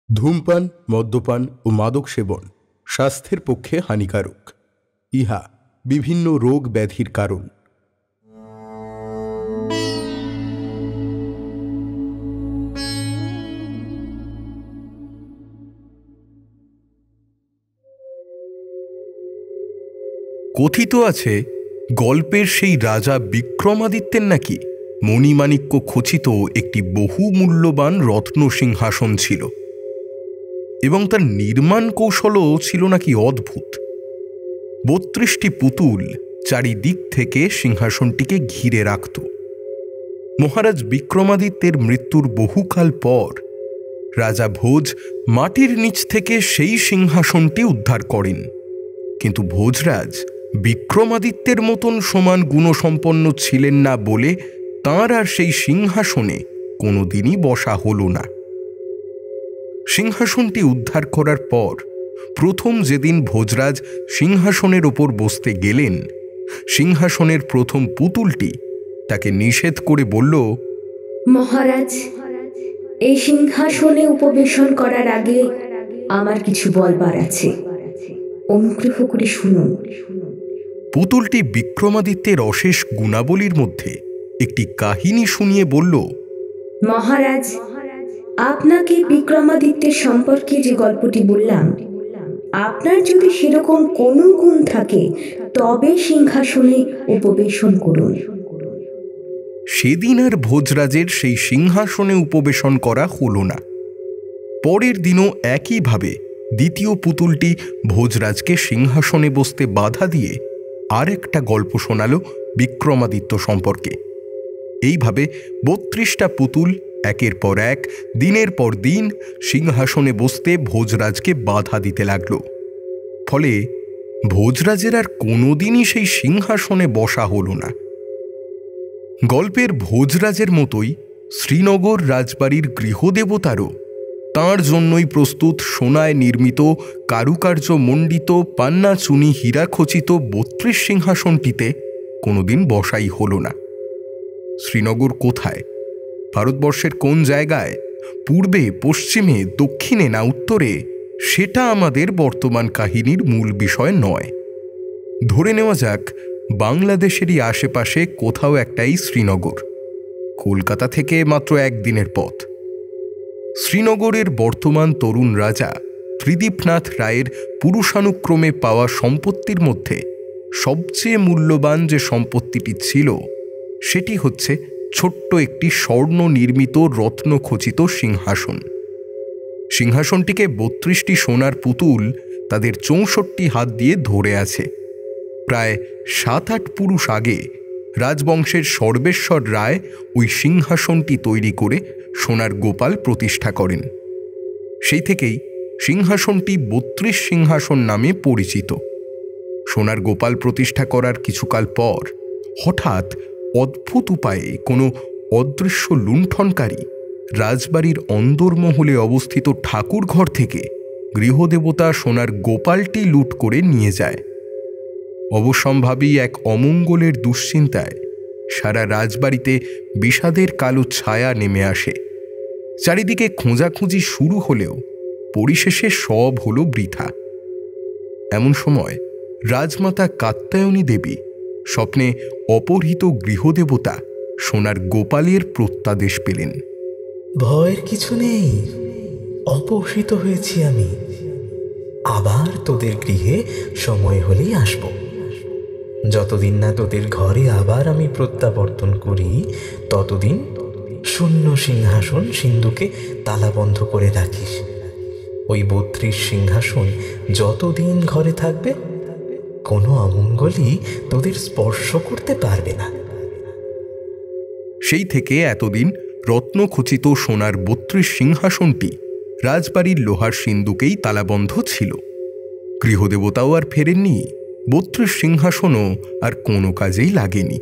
ধূমপান, মদ্যপান ও মাদক সেবন স্বাস্থ্যের পক্ষে হানিকারক। ইহা বিভিন্ন রোগ ব্যাধির কারণ। কথিত আছে, গল্পের সেই রাজা বিক্রমাদিত্যের নাকি মণিমাণিক্য খচিত একটি বহুমূল্যবান রত্ন সিংহাসন ছিল এবং তার নির্মাণ কৌশলও ছিল নাকি অদ্ভুত। ৩২টি পুতুল চারিদিক থেকে সিংহাসনটিকে ঘিরে রাখত। মহারাজ বিক্রমাদিত্যের মৃত্যুর বহুকাল পর রাজা ভোজ মাটির নিচ থেকে সেই সিংহাসনটি উদ্ধার করেন, কিন্তু ভোজরাজ বিক্রমাদিত্যের মতন সমান গুণসম্পন্ন ছিলেন না বলে তাঁর আর সেই সিংহাসনে কোনোদিনই বসা হল না। সিংহাসনটি উদ্ধার করার পর প্রথম যেদিন ভোজরাজ সিংহাসনের ওপর বসতে গেলেন, সিংহাসনের প্রথম পুতুলটি তাকে নিষেধ করে বলল, মহারাজ, এই সিংহাসনে উপবেশন করার আগে আমার কিছু বলবার আছে, অনুগ্রহ করে শুনুন। পুতুলটি বিক্রমাদিত্যের অশেষ গুণাবলীর মধ্যে একটি কাহিনী শুনিয়ে বলল, মহারাজ, আপনাকে বিক্রমাদিত্যের সম্পর্কে যে গল্পটি বললাম, আপনার যদি সেরকম কোনো গুণ থাকে তবে সিংহাসনে উপবেশন করুন। সেদিন আর ভোজরাজের সেই সিংহাসনে উপবেশন করা হল না। পরের দিনও একইভাবে দ্বিতীয় পুতুলটি ভোজরাজকে সিংহাসনে বসতে বাধা দিয়ে আরেকটা গল্প শোনাল বিক্রমাদিত্য সম্পর্কে। এইভাবে ৩২টা পুতুল একের পর এক দিনের পর দিন সিংহাসনে বসতে ভোজরাজকে বাধা দিতে লাগল। ফলে ভোজরাজের আর কোনোদিনই সেই সিংহাসনে বসা হল না। গল্পের ভোজরাজের মতোই শ্রীনগর রাজবাড়ির গৃহদেবতারও তাঁর জন্যই প্রস্তুত সোনায় নির্মিত কারুকার্য মণ্ডিত পান্না চুনি হীরাখচিত ৩২ সিংহাসনটিতে কোনোদিন বসাই হল না। শ্রীনগর কোথায়, ভারতবর্ষের কোন জায়গায়, পূর্বে, পশ্চিমে, দক্ষিণে না উত্তরে, সেটা আমাদের বর্তমান কাহিনীর মূল বিষয় নয়। ধরে নেওয়া যাক বাংলাদেশেরই আশেপাশে কোথাও একটাই শ্রীনগর, কলকাতা থেকে মাত্র একদিনের পথ। শ্রীনগরের বর্তমান তরুণ রাজা ত্রিদীপনাথ রায়ের পুরুষানুক্রমে পাওয়া সম্পত্তির মধ্যে সবচেয়ে মূল্যবান যে সম্পত্তিটি ছিল সেটি হচ্ছে ছোট্ট একটি স্বর্ণ নির্মিত রত্নখচিত সিংহাসন। সিংহাসনটিকে ৩২টি সোনার পুতুল তাদের ৬৪ হাত দিয়ে ধরে আছে। প্রায় ৭-৮ পুরুষ আগে রাজবংশের সর্বেশ্বর রায় ওই সিংহাসনটি তৈরি করে সোনার গোপাল প্রতিষ্ঠা করেন। সেই থেকেই সিংহাসনটি ৩২ সিংহাসন নামে পরিচিত। সোনার গোপাল প্রতিষ্ঠা করার কিছুকাল পর হঠাৎ অদ্ভুত উপায়ে কোনো অদৃশ্য লুণ্ঠনকারী রাজবাড়ির অন্দরমহলে অবস্থিত ঠাকুর ঘর থেকে গৃহদেবতা সোনার গোপালটি লুট করে নিয়ে যায়। অবশ্যম্ভাবী এক অমঙ্গলের দুশ্চিন্তায় সারা রাজবাড়িতে বিষাদের কালো ছায়া নেমে আসে। চারিদিকে খোঁজাখুঁজি শুরু হলেও পরিশেষে সব হলো বৃথা। এমন সময় রাজমাতা কাত্যায়নী দেবী স্বপ্নে অপহৃত গৃহদেবতা সোনার গোপালের প্রত্যাদেশ পেলেন। ভয়ের কিছু নেই, অপহৃত হয়েছি আমি, আবার তোদের গৃহে সময় হলেই আসব। যতদিন না তোদের ঘরে আবার আমি প্রত্যাবর্তন করি ততদিন শূন্য সিংহাসন সিন্ধুকে তালাবন্ধ করে রাখিস। ওই ৩২ সিংহাসন যতদিন ঘরে থাকবে কোনো অমঙ্গলই তোদের স্পর্শ করতে পারবে না। সেই থেকে এতদিন রত্নখচিত সোনার ৩২ সিংহাসনটি রাজবাড়ির লোহার সিন্ধুকেই তালাবন্ধ ছিল। গৃহদেবতাও আর ফেরেননি, ৩২ সিংহাসনও আর কোনো কাজেই লাগেনি।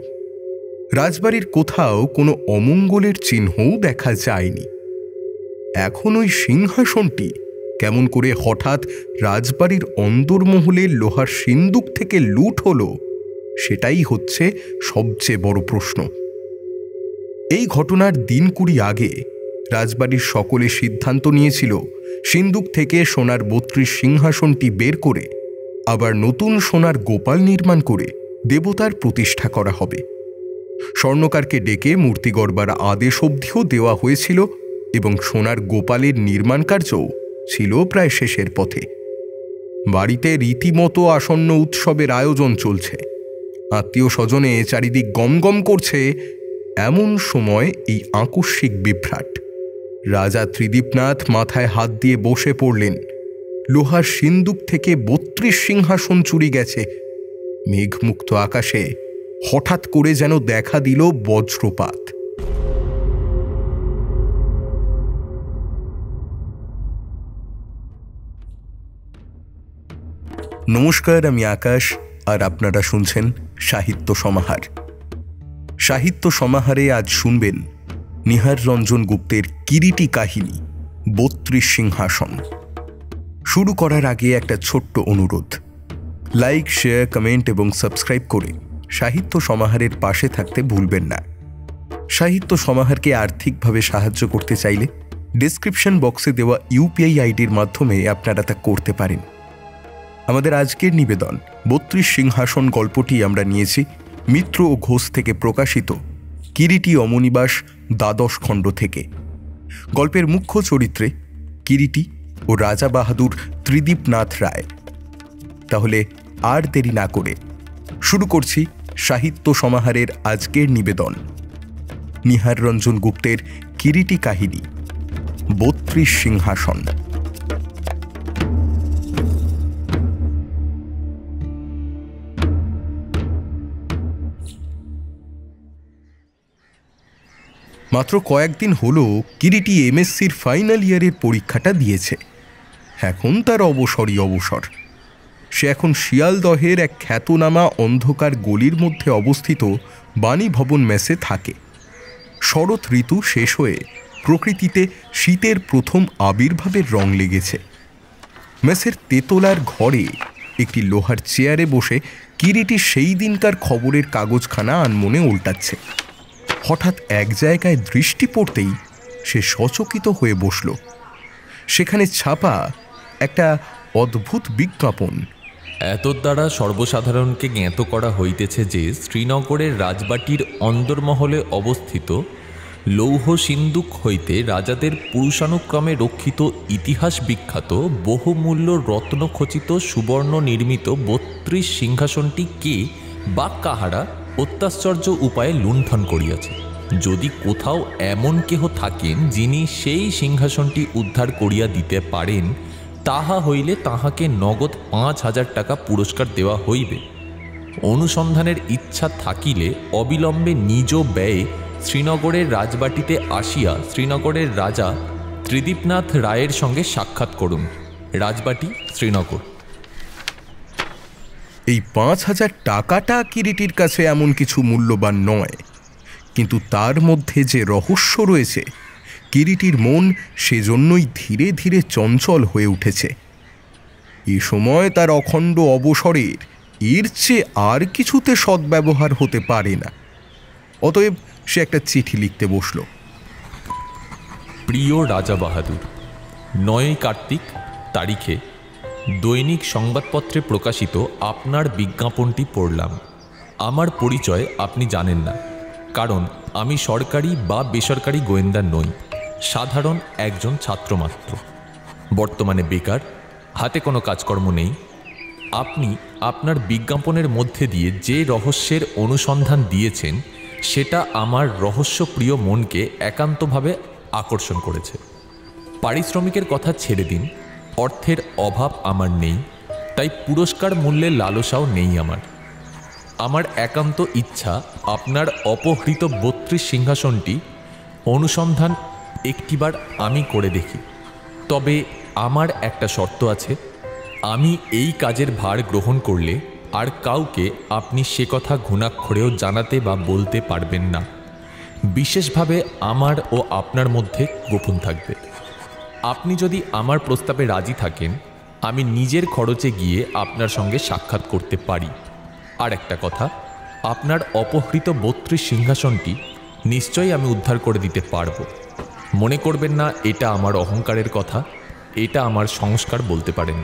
রাজবাড়ির কোথাও কোনো অমঙ্গলের চিহ্নও দেখা যায়নি। এখন ওই সিংহাসনটি কেমন করে হঠাৎ রাজবাড়ির অন্দরমহলের লোহার সিন্দুক থেকে লুট হলো, সেটাই হচ্ছে সবচেয়ে বড় প্রশ্ন। এই ঘটনার দিন ২০ আগে রাজবাড়ির সকলে সিদ্ধান্ত নিয়েছিল সিন্দুক থেকে সোনার ৩২ সিংহাসনটি বের করে আবার নতুন সোনার গোপাল নির্মাণ করে দেবতার প্রতিষ্ঠা করা হবে। স্বর্ণকারকে ডেকে মূর্তি গড়বার আদেশ অবধিও দেওয়া হয়েছিল এবং সোনার গোপালের নির্মাণ কার্যও ছিল প্রায় শেষের পথে। বাড়িতে রীতিমতো আসন্ন উৎসবের আয়োজন চলছে, আত্মীয় স্বজনে চারিদিক গমগম করছে। এমন সময় এই আকস্মিক বিভ্রাট। রাজা ত্রিদীপনাথ মাথায় হাত দিয়ে বসে পড়লেন। লোহার সিন্দুক থেকে ৩২ সিংহাসন চুরি গেছে। মেঘমুক্ত আকাশে হঠাৎ করে যেন দেখা দিল বজ্রপাত। নমস্কার, আমি আকাশ, আর আপনারা শুনছেন সাহিত্য সমাহার। সাহিত্য সমাহারে আজ শুনবেন নিহার রঞ্জন গুপ্তের কিরিটি কাহিনী ৩২ সিংহাসন। শুরু করার আগে একটা ছোট্ট অনুরোধ, লাইক, শেয়ার, কমেন্ট এবং সাবস্ক্রাইব করে সাহিত্য সমাহারের পাশে থাকতে ভুলবেন না। সাহিত্য সমাহারকে আর্থিকভাবে সাহায্য করতে চাইলে ডেসক্রিপশন বক্সে দেওয়া ইউপিআই আইডির মাধ্যমে আপনারা তা করতে পারেন। আমাদের আজকের নিবেদন ৩২ সিংহাসন গল্পটি আমরা নিয়েছি মিত্র ও ঘোষ থেকে প্রকাশিত কিরিটি অমনিবাস দ্বাদশ খণ্ড থেকে। গল্পের মুখ্য চরিত্রে কিরিটি ও রাজা বাহাদুর ত্রিদীপনাথ রায়। তাহলে আর দেরি না করে শুরু করছি সাহিত্য সমাহারের আজকের নিবেদন, নিহার রঞ্জন গুপ্তের কিরিটি কাহিনী ৩২ সিংহাসন। মাত্র কয়েকদিন হলো কিরিটি এমএসসির ফাইনাল ইয়ারের পরীক্ষাটা দিয়েছে। এখন তার অবসরই অবসর। সে এখন শিয়ালদহের এক খ্যাতনামা অন্ধকার গলির মধ্যে অবস্থিত বাণী ভবন মেসে থাকে। শরৎ ঋতু শেষ হয়ে প্রকৃতিতে শীতের প্রথম আবির্ভাবের রং লেগেছে। মেসের তেতলার ঘরে একটি লোহার চেয়ারে বসে কিরিটি সেই দিনকার খবরের কাগজখানা আনমনে উল্টাচ্ছে। হঠাৎ এক জায়গায় দৃষ্টি পড়তেই সে সচকিত হয়ে বসল। সেখানে ছাপা একটা অদ্ভুত বিজ্ঞাপন। এতদ্ দ্বারা সর্বসাধারণকে জ্ঞাত করা হইতেছে যে শ্রীনগরের রাজবাটির অন্দরমহলে অবস্থিত লৌহ সিন্দুক হইতে রাজাদের পুরুষানুক্রমে রক্ষিত ইতিহাস বিখ্যাত বহুমূল্য রত্নখচিত সুবর্ণ নির্মিত ৩২ সিংহাসনটি কে বা কাহারা অত্যাশ্চর্য উপায়ে লুণ্ঠন করিয়াছে। যদি কোথাও এমন কেহ থাকেন যিনি সেই সিংহাসনটি উদ্ধার করিয়া দিতে পারেন, তাহা হইলে তাহাকে নগদ ৫,০০০ টাকা পুরস্কার দেওয়া হইবে। অনুসন্ধানের ইচ্ছা থাকিলে অবিলম্বে নিজ ব্যয়ে শ্রীনগরের রাজবাটিতে আসিয়া শ্রীনগরের রাজা ত্রিদীপনাথ রায়ের সঙ্গে সাক্ষাৎ করুন। রাজবাটি, শ্রীনগর। এই ৫,০০০ টাকাটা কিরিটির কাছে এমন কিছু মূল্যবান নয়, কিন্তু তার মধ্যে যে রহস্য রয়েছে কিরিটির মন সেজন্যই ধীরে ধীরে চঞ্চল হয়ে উঠেছে। এ সময় তার অখণ্ড অবসরের এর চেয়ে আর কিছুতে সদ্ব্যবহার হতে পারে না। অতএব সে একটা চিঠি লিখতে বসল। প্রিয় রাজা বাহাদুর, ৯ কার্তিক তারিখে দৈনিক সংবাদপত্রে প্রকাশিত আপনার বিজ্ঞাপনটি পড়লাম। আমার পরিচয় আপনি জানেন না, কারণ আমি সরকারি বা বেসরকারি গোয়েন্দা নই, সাধারণ একজন ছাত্র মাত্র। বর্তমানে বেকার, হাতে কোনো কাজকর্ম নেই। আপনি আপনার বিজ্ঞাপনের মধ্যে দিয়ে যে রহস্যের অনুসন্ধান দিয়েছেন সেটা আমার রহস্যপ্রিয় মনকে একান্তভাবে আকর্ষণ করেছে। পারিশ্রমিকের কথা ছেড়ে দিন, অর্থের অভাব আমার নেই, তাই পুরস্কার মূল্যের লালসাও নেই আমার। আমার একান্ত ইচ্ছা আপনার অপহৃত ৩২ সিংহাসনটি অনুসন্ধান একটিবার আমি করে দেখি। তবে আমার একটা শর্ত আছে, আমি এই কাজের ভার গ্রহণ করলে আর কাউকে আপনি সে কথা ঘুণাক্ষরেও জানাতে বা বলতে পারবেন না। বিশেষভাবে আমার ও আপনার মধ্যে গোপন থাকবে। আপনি যদি আমার প্রস্তাবে রাজি থাকেন, আমি নিজের খরচে গিয়ে আপনার সঙ্গে সাক্ষাৎ করতে পারি। আর একটা কথা, আপনার অপহৃত ৩২ সিংহাসনটি নিশ্চয়ই আমি উদ্ধার করে দিতে পারব। মনে করবেন না এটা আমার অহংকারের কথা, এটা আমার সংস্কার বলতে পারেন।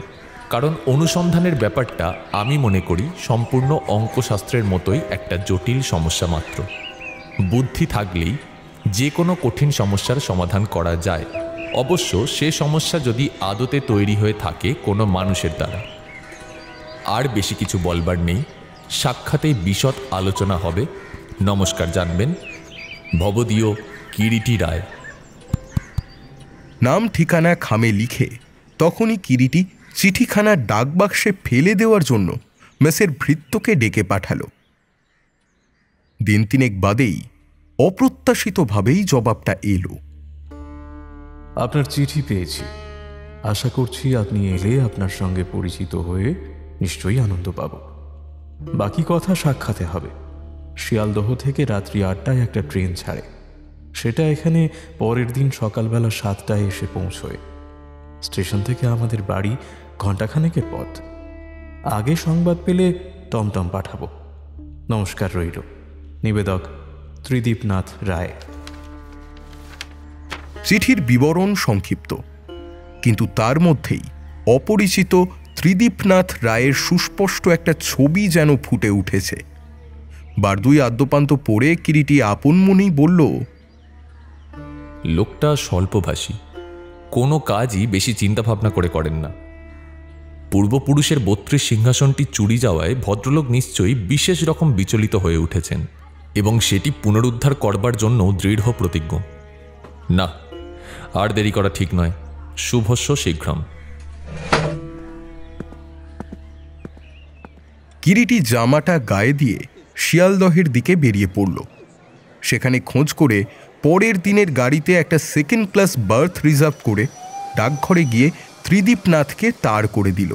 কারণ অনুসন্ধানের ব্যাপারটা আমি মনে করি সম্পূর্ণ অঙ্কশাস্ত্রের মতোই একটা জটিল সমস্যা মাত্র। বুদ্ধি থাকলেই যে কোনো কঠিন সমস্যার সমাধান করা যায়, অবশ্য সে সমস্যা যদি আদতে তৈরি হয়ে থাকে কোনো মানুষের দ্বারা। আর বেশি কিছু বলবার নেই, সাক্ষাতেই বিশদ আলোচনা হবে। নমস্কার, জানবেন ভবদীয় কিরিটি রায়। নাম ঠিকানা খামে লিখে তখনই কিরিটি চিঠিখানা ডাকবাক্সে ফেলে দেওয়ার জন্য মেসের ভৃত্যকে ডেকে পাঠালো। দিন তিনেক বাদেই অপ্রত্যাশিতভাবেই জবাবটা এলো। আপনার চিঠি পেয়েছি। আশা করছি আপনি এলে আপনার সঙ্গে পরিচিত হয়ে নিশ্চয়ই আনন্দ পাব। বাকি কথা সাক্ষাতে হবে। শিয়ালদহ থেকে রাত্রি 8টায় একটা ট্রেন ছাড়ে, সেটা এখানে পরের দিন সকালবেলা 7টায় এসে পৌঁছয়। স্টেশন থেকে আমাদের বাড়ি ঘণ্টাখানেকের পথ। আগে সংবাদ পেলে টমটম পাঠাবো। নমস্কার রইল। নিবেদক ত্রিদীপনাথ রায়। চিঠির বিবরণ সংক্ষিপ্ত, কিন্তু তার মধ্যেই অপরিচিত ত্রিদীপনাথ রায়ের সুস্পষ্ট একটা ছবি যেন ফুটে উঠেছে। বারদুই আদ্যপান্ত পড়ে কিরিটি আপন মনেই বলল, লোকটা স্বল্পভাষী, কোনো কাজই বেশি চিন্তাভাবনা করে করেন না। পূর্বপুরুষের 32 সিংহাসনটি চুরি যাওয়ায় ভদ্রলোক নিশ্চয়ই বিশেষ রকম বিচলিত হয়ে উঠেছেন এবং সেটি পুনরুদ্ধার করবার জন্য দৃঢ় প্রতিজ্ঞ। না, আর দেরি করা ঠিক নয়। শুভস্য শীঘ্রম। কিরিটি জামাটা গায়ে দিয়ে শিয়ালদহের দিকে বেরিয়ে পড়ল। সেখানে খোঁজ করে পরের দিনের গাড়িতে একটা সেকেন্ড ক্লাস বার্থ রিজার্ভ করে ডাকঘরে গিয়ে ত্রিদীপনাথকে তাড় করে দিল।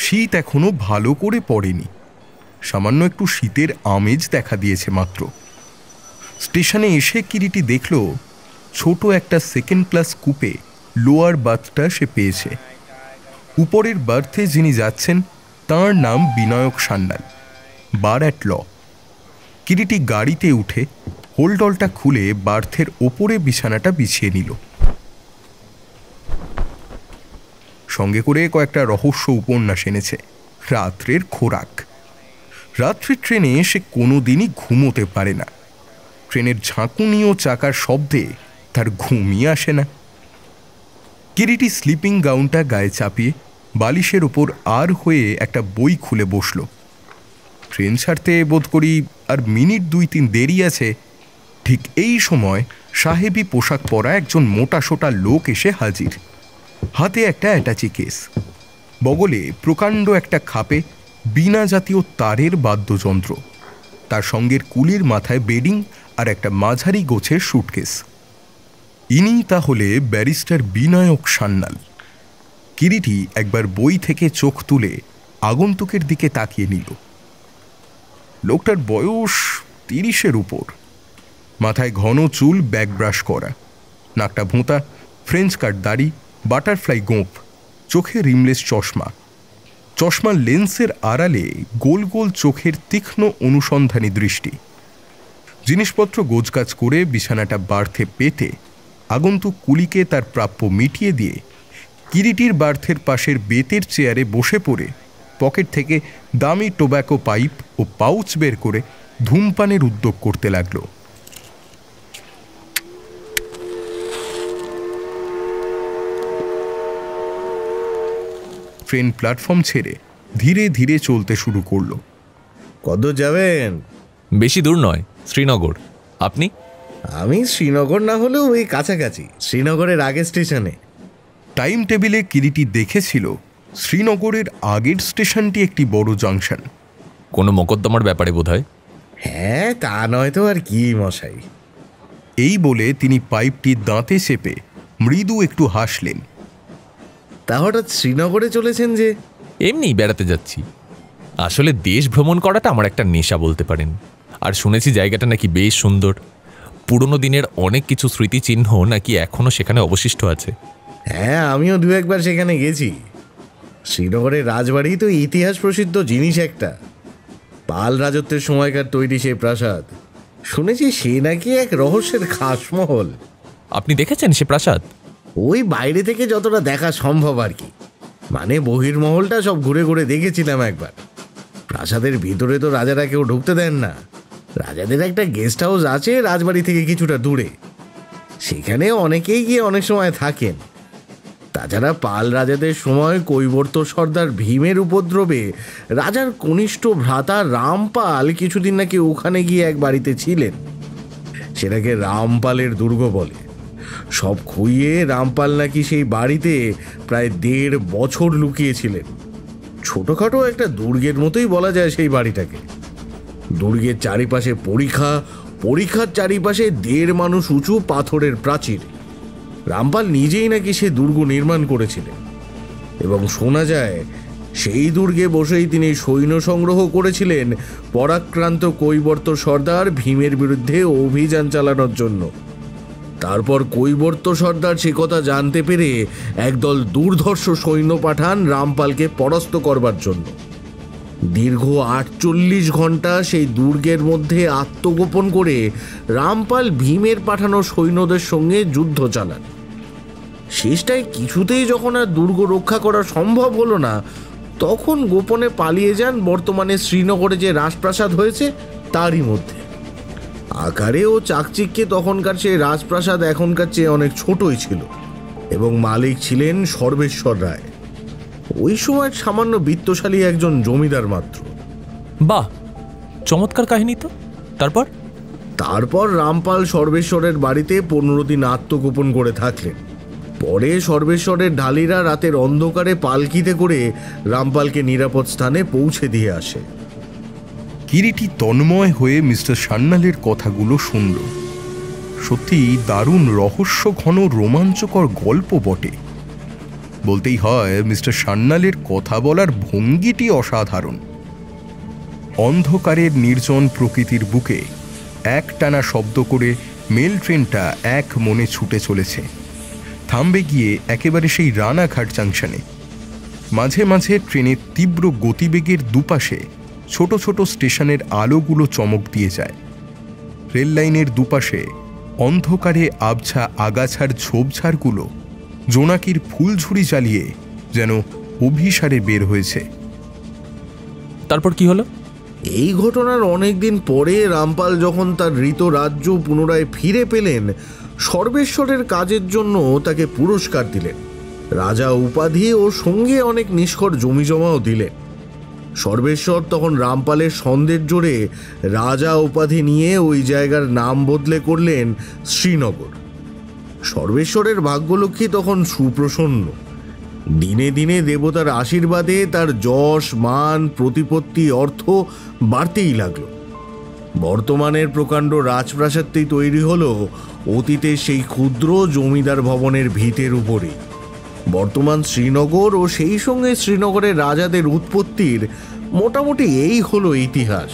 শীত এখনো ভালো করে পড়েনি, সামান্য একটু শীতের আমেজ দেখা দিয়েছে মাত্র। স্টেশনে এসে কিরিটি দেখল ছোট একটা সেকেন্ড ক্লাস কুপে লোয়ার বার্থটা সে পেয়েছে। উপরের বার্থে যিনি যাচ্ছেন তাঁর নাম বিনায়ক সান্যাল, বার অ্যাট ল। কিরিটি গাড়িতে উঠে হোল্ডলটা খুলে বার্থের ওপরে বিছানাটা বিছিয়ে নিল। সঙ্গে করে কয়েকটা রহস্য উপন্যাস এনেছে, রাত্রের খোরাক। রাত্রির ট্রেনে সে কোনোদিনই ঘুমোতে পারে না। ট্রেনের ঝাঁকুনি ও চাকার শব্দে তার ঘুমই আসে না। কিরিটি স্লিপিং গাউনটা গায়ে চাপিয়ে বালিশের ওপর আর হয়ে একটা বই খুলে বসল। ট্রেন ছাড়তে বোধ করি আর মিনিট 2-3 দেরি আছে। ঠিক এই সময় সাহেবি পোশাক পরা একজন মোটাসোটা লোক এসে হাজির। হাতে একটা অ্যাটাচি কেস, বগলে প্রকাণ্ড একটা খাপে বিনা জাতীয় তারের বাদ্যযন্ত্র, তার সঙ্গের কুলির মাথায় বেডিং আর একটা মাঝারি গোছের সুটকেস। ইনি তাহলে ব্যারিস্টার বিনায়ক সান্যাল। কিরিটি একবার বই থেকে চোখ তুলে আগন্তুকের দিকে তাকিয়ে নিল। লোকটার বয়স 30-এর উপর। মাথায় ঘন চুল ব্যাক ব্রাশ করা, নাকটা ভোঁতা, ফ্রেঞ্চ কাট দাড়ি, বাটারফ্লাই গোঁফ, চোখে রিমলেস চশমা। চশমার লেন্সের আড়ালে গোল গোল চোখের তীক্ষ্ণ অনুসন্ধানী দৃষ্টি। জিনিসপত্র গোছগাছ করে বিছানাটা বার্থে পেতে আগন্তুক কুলিকে তার প্রাপ্য মিটিয়ে দিয়ে কিরিটির বার্থের পাশের বেতের চেয়ারে বসে পড়ে পকেট থেকে দামি টোব্যাকো পাইপ ও পাউচ বের করে ধূমপানের উদ্যোগ করতে লাগল। ট্রেন প্ল্যাটফর্ম ছেড়ে ধীরে ধীরে চলতে শুরু করলো। কত যাবেন? বেশি দূর নয়, শ্রীনগর। আপনি? আমি শ্রীনগর না হলেও ওই কাছাকাছি, শ্রীনগরের আগের স্টেশনে। টাইম টেবিলে কিরিটি দেখেছিল শ্রীনগরের আগের স্টেশনটি একটি বড় জাংশন। কোনো মোকদ্দমার ব্যাপারে বোধহয়। হ্যাঁ, তা নয় তো আর কি মশাই। এই বলে তিনি পাইপটি দাঁতে চেপে মৃদু একটু হাসলেন। তা হঠাৎ শ্রীনগরে চলেছেন যে? এমনি বেড়াতে যাচ্ছি। আসলে দেশ ভ্রমণ করাটা আমার একটা নেশা বলতে পারেন। আর শুনেছি জায়গাটা নাকি বেশ সুন্দর। পুরনো দিনের অনেক কিছু স্মৃতিচিহ্ন নাকি এখনো সেখানে অবশিষ্ট আছে। হ্যাঁ, আমিও 2-1 বার সেখানে গেছি। শ্রীনগরের রাজবাড়ি তো ইতিহাস প্রসিদ্ধ জিনিস একটা। পাল রাজত্বের সময়কার তৈরি সেই প্রাসাদ। শুনেছি সে নাকি এক রহস্যের খাসমহল। আপনি দেখেছেন সে প্রাসাদ? ওই বাইরে থেকে যতটা দেখা সম্ভব আর কি, মানে বহির্মহলটা সব ঘুরে ঘুরে দেখেছিলাম একবার। প্রাসাদের ভিতরে তো রাজারা কেউ ঢুকতে দেন না। রাজাদের একটা গেস্ট হাউস আছে রাজবাড়ি থেকে কিছুটা দূরে, সেখানে অনেকেই গিয়ে অনেক সময় থাকেন। তাছাড়া পাল রাজাদের সময় কৈবর্ত সর্দার ভীমের উপদ্রবে রাজার কনিষ্ঠ ভ্রাতা রামপাল কিছুদিন নাকি ওখানে গিয়ে এক বাড়িতে ছিলেন। সেটাকে রামপালের দুর্গ বলে। সব খুইয়ে রামপাল নাকি সেই বাড়িতে প্রায় 1.5 বছর লুকিয়েছিলেন। ছোটখাটো একটা দুর্গের মতোই বলা যায় সেই বাড়িটাকে। দুর্গের চারিপাশে পরীক্ষার চারিপাশে 1.5 মানুষ উঁচু পাথরের প্রাচীর। রামপাল নিজেই নাকি সে দুর্গ নির্মাণ করেছিলেন এবং শোনা যায় সেই দুর্গে বসেই তিনি সৈন্য সংগ্রহ করেছিলেন পরাক্রান্ত কৈবর্ত সর্দার ভীমের বিরুদ্ধে অভিযান চালানোর জন্য। তারপর কৈবর্ত সর্দার সে কথা জানতে পেরে একদল দুর্ধর্ষ সৈন্য পাঠান রামপালকে পরাস্ত করবার জন্য। দীর্ঘ 48 ঘন্টা সেই দুর্গের মধ্যে আত্মগোপন করে রামপাল ভীমের পাঠানো সৈন্যদের সঙ্গে যুদ্ধ চালান। শেষটায় কিছুতেই যখন আর দুর্গ রক্ষা করা সম্ভব হলো না, তখন গোপনে পালিয়ে যান বর্তমানে শ্রীনগরে যে রাজপ্রাসাদ হয়েছে তারই মধ্যে। আকারে ও চাকচিক্যে তখনকার সেই রাজপ্রাসাদ এখনকার চেয়ে অনেক ছোটই ছিল এবং মালিক ছিলেন সর্বেশ্বর রায়, ওই সময় সামান্য বিত্তশালী একজন জমিদার মাত্র। বাহ, চমৎকার কাহিনী তো। তারপর রামপাল সর্বেশ্বরের বাড়িতে 15 দিন আত্মগোপন করে থাকলেন। পরে সর্বেশ্বরের ঢালিরা রাতের অন্ধকারে পালকিতে করে রামপালকে নিরাপদ স্থানে পৌঁছে দিয়ে আসে। কিরিটি তন্ময় হয়ে মিস্টার সান্যালের কথাগুলো শুনল। সত্যি দারুণ রহস্য ঘন রোমাঞ্চকর গল্প বটে। বলতেই হয় মিস্টার সান্যালের কথা বলার ভঙ্গিটি অসাধারণ। অন্ধকারের নির্জন প্রকৃতির বুকে একটানা শব্দ করে মেল ট্রেনটা এক মনে ছুটে চলেছে। থামবে গিয়ে একেবারে সেই রানাঘাট জাংশনে। মাঝে মাঝে ট্রেনের তীব্র গতিবেগের দুপাশে ছোট ছোট স্টেশনের আলোগুলো চমক দিয়ে যায়। রেল লাইনের দুপাশে অন্ধকারে আবছা আগাছার ঝোপঝাড়গুলো জোনাকির ফুলঝুরি জ্বালিয়ে যেন অভিসারে বের হয়েছে। তারপর কি হলো? এই ঘটনার অনেকদিন পরে রামপাল যখন তার হৃত রাজ্য পুনরায় ফিরে পেলেন, সর্বেশ্বরের কাজের জন্য তাকে পুরস্কার দিলেন, রাজা উপাধি ও সঙ্গে অনেক নিষ্কর জমিজমাও দিলেন। সর্বেশ্বর তখন রামপালের সন্দেহের জোরে রাজা উপাধি নিয়ে ওই জায়গার নাম বদলে করলেন শ্রীনগর। সর্বেশ্বরের ভাগ্যলক্ষ্মী তখন সুপ্রসন্ন। দিনে দিনে দেবতার আশীর্বাদে তার যশ, মান, প্রতিপত্তি, অর্থ বাড়তেই লাগলো। বর্তমানের প্রকাণ্ড রাজপ্রাসাদটি তৈরি হলো অতীতের সেই ক্ষুদ্র জমিদার ভবনের ভিতের উপরে। বর্তমান শ্রীনগর ও সেই সঙ্গে শ্রীনগরের রাজাদের উৎপত্তির মোটামুটি এই হলো ইতিহাস।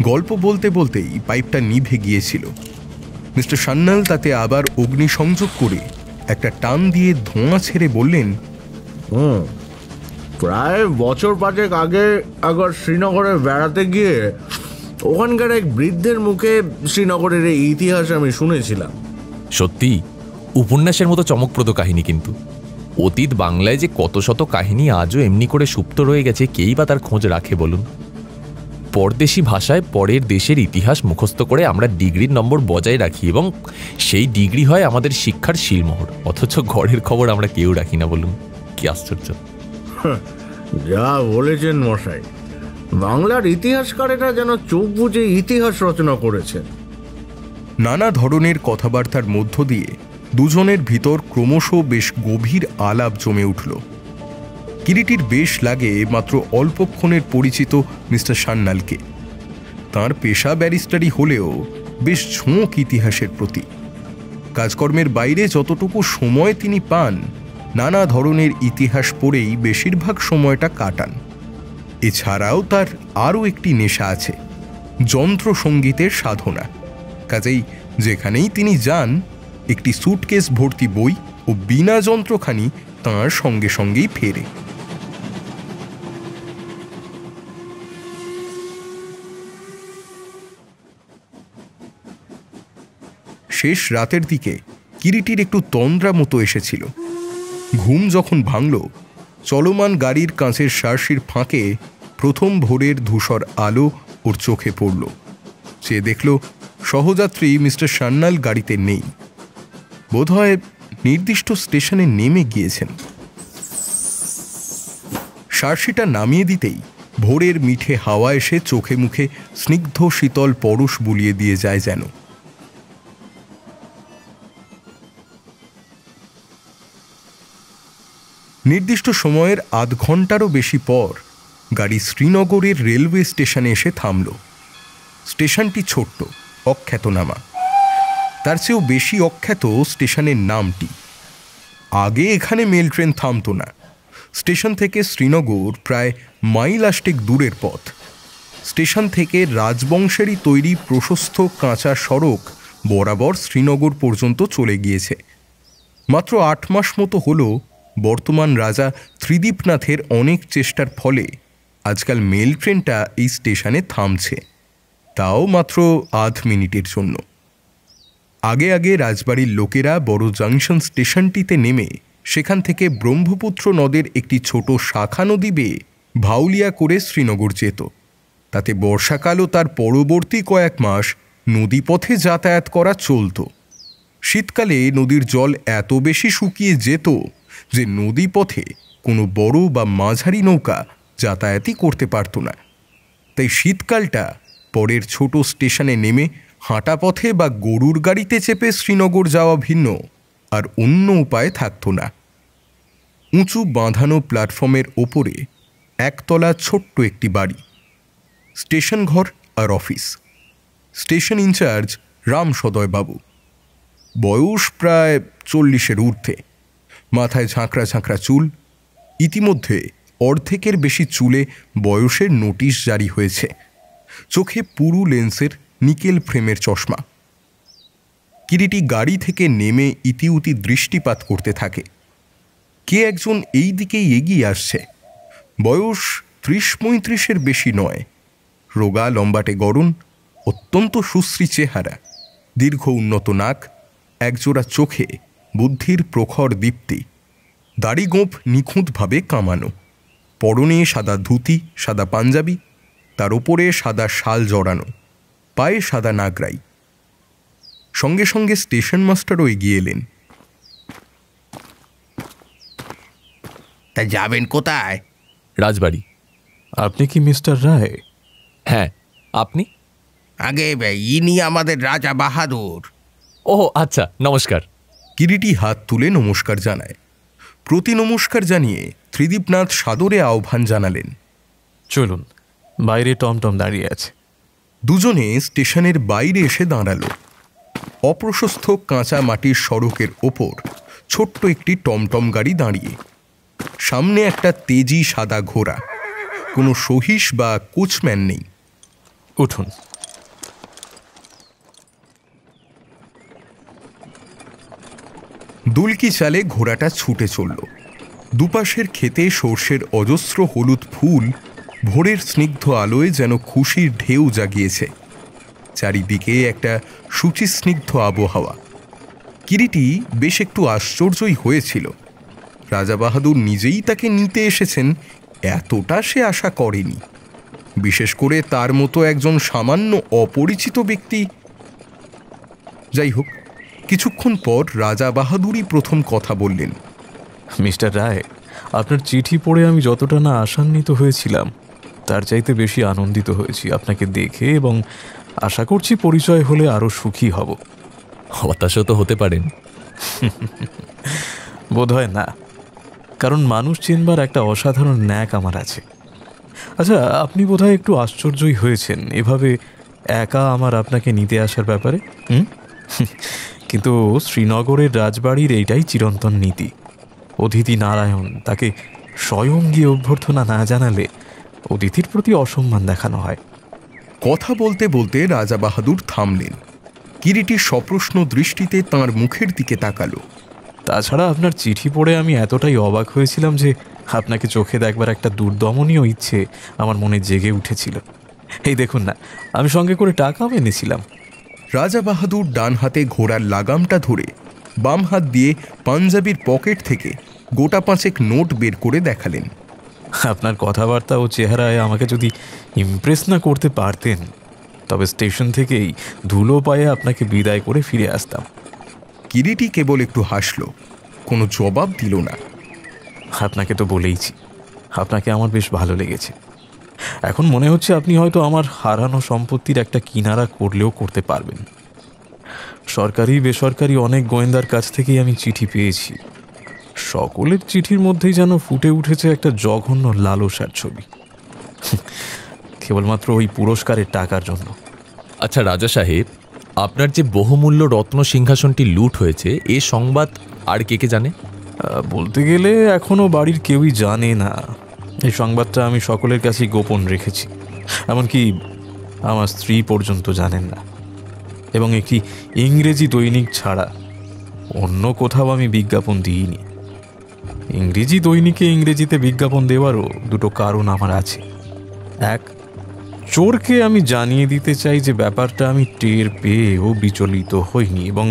গল্প বলতে বলতেই পাইপটা নিভে গিয়েছিল। মিস্টার সান্যাল তাতে আবার অগ্নিসংযোগ করে একটা টান দিয়ে ধোঁয়া ছেড়ে বললেন, প্রায় বছর 5 আগে একবার শ্রীনগরে বেড়াতে গিয়ে ওখানকার এক বৃদ্ধের মুখে শ্রীনগরের এই ইতিহাস আমি শুনেছিলাম। সত্যি উপন্যাসের মতো চমকপ্রদ কাহিনী। কিন্তু অতীত বাংলায় যে কত শত কাহিনী আজও এমনি করে সুপ্ত রয়ে গেছে, কেই বা তার খোঁজ রাখে বলুন? পরদেশি ভাষায় পরের দেশের ইতিহাস মুখস্থ করে আমরা ডিগ্রির নম্বর বজায় রাখি এবং সেই ডিগ্রি হয় আমাদের শিক্ষার শিলমোহর, অথচ ঘরের খবর আমরা কেউ রাখি না। বলুন কি আশ্চর্য! যা বলেছেন মশাই, বাংলার ইতিহাসকারেরা যেন চোখ বুজে ইতিহাস রচনা করেছেন। নানা ধরনের কথাবার্তার মধ্য দিয়ে দুজনের ভিতর ক্রমশ বেশ গভীর আলাপ জমে উঠল। কিরিটির বেশ লাগে মাত্র অল্পক্ষণের পরিচিত মিস্টার সান্যালকে। তাঁর পেশা ব্যারিস্টারি হলেও বেশ ঝোঁক ইতিহাসের প্রতি। কাজকর্মের বাইরে যতটুকু সময় তিনি পান, নানা ধরনের ইতিহাস পড়েই বেশিরভাগ সময়টা কাটান। এছাড়াও তার আরও একটি নেশা আছে, যন্ত্রসঙ্গীতের সাধনা। কাজেই যেখানেই তিনি যান, একটি সুটকেস ভর্তি বই ও বিনা যন্ত্রখানি তাঁর সঙ্গে সঙ্গেই ফেরে। শেষ রাতের দিকে কিরিটির একটু তন্দ্রা মতো এসেছিল। ঘুম যখন ভাঙল, চলমান গাড়ির কাঁচের শার্সির ফাঁকে প্রথম ভোরের ধূসর আলো ওর চোখে পড়ল। সে দেখল সহযাত্রী মিস্টার সান্যাল গাড়িতে নেই। বোধহয় নির্দিষ্ট স্টেশনে নেমে গিয়েছেন। শার্সিটা নামিয়ে দিতেই ভোরের মিঠে হাওয়া এসে চোখে মুখে স্নিগ্ধ শীতল পরশ বুলিয়ে দিয়ে যায় যেন। নির্দিষ্ট সময়ের আধ ঘন্টারও বেশি পর গাড়ি শ্রীনগরের রেলওয়ে স্টেশনে এসে থামল। স্টেশনটি ছোট্ট, অখ্যাতনামা। তার চেয়েও বেশি অখ্যাত স্টেশনের নামটি। আগে এখানে মেল ট্রেন থামত না। স্টেশন থেকে শ্রীনগর প্রায় মাইল আষ্টেক দূরের পথ। স্টেশন থেকে রাজবংশেরই তৈরি প্রশস্ত কাঁচা সড়ক বরাবর শ্রীনগর পর্যন্ত চলে গিয়েছে। মাত্র 8 মাস মতো হলো বর্তমান রাজা ত্রিদীপনাথের অনেক চেষ্টার ফলে আজকাল মেল ট্রেনটা এই স্টেশনে থামছে, তাও মাত্র আধ মিনিটের জন্য। আগে আগে রাজবাড়ির লোকেরা বড় জাংশন স্টেশনটিতে নেমে সেখান থেকে ব্রহ্মপুত্র নদের একটি ছোট শাখা নদী বেয়ে ভাউলিয়া করে শ্রীনগর যেত। তাতে বর্ষাকাল ও তার পরবর্তী কয়েক মাস নদীপথে যাতায়াত করা চলত। শীতকালে নদীর জল এত বেশি শুকিয়ে যেত যে নদীপথে কোনো বড় বা মাঝারি নৌকা যাতায়াতই করতে পারত না। তাই শীতকালটা পরের ছোট স্টেশনে নেমে হাঁটা পথে বা গরুর গাড়িতে চেপে শ্রীনগর যাওয়া ভিন্ন আর অন্য উপায় থাকত না। উঁচু বাঁধানো প্ল্যাটফর্মের ওপরে একতলা ছোট্ট একটি বাড়ি, স্টেশন ঘর আর অফিস। স্টেশন ইনচার্জ রাম সদয় বাবু। বয়স প্রায় 40-এর ঊর্ধ্বে। মাথায় ঝাঁকড়া ঝাঁকড়া চুল। ইতিমধ্যে অর্ধেকের বেশি চুলে বয়সের নোটিশ জারি হয়েছে। চোখে পুরু লেন্সের নিকেল ফ্রেমের চশমা। কিরিটি গাড়ি থেকে নেমে ইতিউতি দৃষ্টিপাত করতে থাকে। কে একজন এই দিকেই এগিয়ে আসছে। বয়স 30-35-এর বেশি নয়। রোগা লম্বাটে গড়ন, অত্যন্ত সুশ্রী চেহারা, দীর্ঘ উন্নত নাক, একজোড়া চোখে বুদ্ধির প্রখর দীপ্তি, দাড়ি গোঁফ নিখুঁতভাবে কামানো, পরনে সাদা ধুতি, সাদা পাঞ্জাবি, তার ওপরে সাদা শাল জড়ানো, পায়ে সাদা নাগরাই। সঙ্গে সঙ্গে স্টেশন মাস্টারও এগিয়ে এলেন। তা যাবেন কোথায়? রাজবাড়ি। আপনি কি মিস্টার রায়? হ্যাঁ, আপনি? আগে ইনি আমাদের রাজা বাহাদুর। ও আচ্ছা, নমস্কার। কিরিটি হাত তুলে নমস্কার জানায়। প্রতি নমস্কার জানিয়ে ত্রিদীপনাথ সাদরে আহ্বান জানালেন। চলুন, বাইরে টমটম দাঁড়িয়ে আছে। দুজনে স্টেশনের বাইরে এসে দাঁড়ালো। অপ্রশস্ত কাঁচা মাটির সড়কের ওপর ছোট্ট একটি টমটম গাড়ি দাঁড়িয়ে। সামনে একটা তেজি সাদা ঘোড়া। কোনো সহিস বা কোচম্যান নেই। উঠুন। দুলকি চালে ঘোড়াটা ছুটে চলল। দুপাশের ক্ষেতে সর্ষের অজস্র হলুদ ফুল ভোরের স্নিগ্ধ আলোয় যেন খুশির ঢেউ জাগিয়েছে। চারিদিকে একটা শুচিস্নিগ্ধ আবহাওয়া। কিরিটি বেশ একটু আশ্চর্যই হয়েছিল। রাজা বাহাদুর নিজেই তাকে নিতে এসেছেন এতটা সে আশা করেনি। বিশেষ করে তার মতো একজন সামান্য অপরিচিত ব্যক্তি। যাই হোক, কিছুক্ষণ পর রাজা বাহাদুরই প্রথম কথা বললেন। মিস্টার রায়, আপনার চিঠি পড়ে আমি যতটা না আশান্বিত হয়েছিলাম তার চাইতে বেশি আনন্দিত হয়েছি আপনাকে দেখে, এবং আশা করছি পরিচয় হলে আরও সুখী হব। হতাশও তো হতে পারেন। বোধহয় না, কারণ মানুষ চিনবার একটা অসাধারণ ন্যাক আমার আছে। আচ্ছা, আপনি বোধহয় একটু আশ্চর্যই হয়েছেন এভাবে একা আমার আপনাকে নিতে আসার ব্যাপারে। কিন্তু শ্রীনগরের রাজবাড়ির এইটাই চিরন্তন নীতি। অতিথি নারায়ণ, তাকে স্বয়ং গিয়ে অভ্যর্থনা না জানালে অতিথির প্রতি অসম্মান দেখানো হয়। কথা বলতে বলতে রাজা বাহাদুর থামলেন। কিরিটি সপ্রশ্ন দৃষ্টিতে তাঁর মুখের দিকে তাকালো। তাছাড়া আপনার চিঠি পড়ে আমি এতটাই অবাক হয়েছিলাম যে আপনাকে চোখে দেখবার একটা দুর্দমনীয় ইচ্ছে আমার মনে জেগে উঠেছিল। এই দেখুন না, আমি সঙ্গে করে টাকাও এনেছিলাম। রাজা বাহাদুর ডান হাতে ঘোড়ার লাগামটা ধরে বাম হাত দিয়ে পাঞ্জাবির পকেট থেকে গোটা 5 নোট বের করে দেখালেন। আপনার কথাবার্তা ও চেহারায় আমাকে যদি ইমপ্রেস না করতে পারতেন, তবে স্টেশন থেকেই ধুলো পায়ে আপনাকে বিদায় করে ফিরে আসতাম। কিরিটি কেবল একটু হাসল, কোনো জবাব দিল না। আপনাকে তো বলেইছি, আপনাকে আমার বেশ ভালো লেগেছে। এখন মনে হচ্ছে আপনি হয়তো আমার হারানো সম্পত্তির একটা কিনারা করলেও করতে পারবেন। সরকারি বেসরকারি অনেক গোয়েন্দার কাছ থেকেই আমি চিঠি পেয়েছি। সকলের চিঠির মধ্যেই যেন ফুটে উঠেছে একটা জঘন্য লালসার ছবি, কেবলমাত্র ওই পুরস্কারের টাকার জন্য। আচ্ছা রাজা সাহেব, আপনার যে বহুমূল্য রত্ন সিংহাসনটি লুট হয়েছে এ সংবাদ আর কে কে জানে? বলতে গেলে এখনো বাড়ির কেউই জানে না। এই সংবাদটা আমি সকলের কাছেই গোপন রেখেছি, এমনকি আমার স্ত্রী পর্যন্ত জানেন না। এবং একটি ইংরেজি দৈনিক ছাড়া অন্য কোথাও আমি বিজ্ঞাপন দিইনি। ইংরেজি দৈনিকে ইংরেজিতে বিজ্ঞাপন দেওয়ারও দুটো কারণ আমার আছে। এক, চোরকে আমি জানিয়ে দিতে চাই যে ব্যাপারটা আমি টের পেয়েও বিচলিত হইনি এবং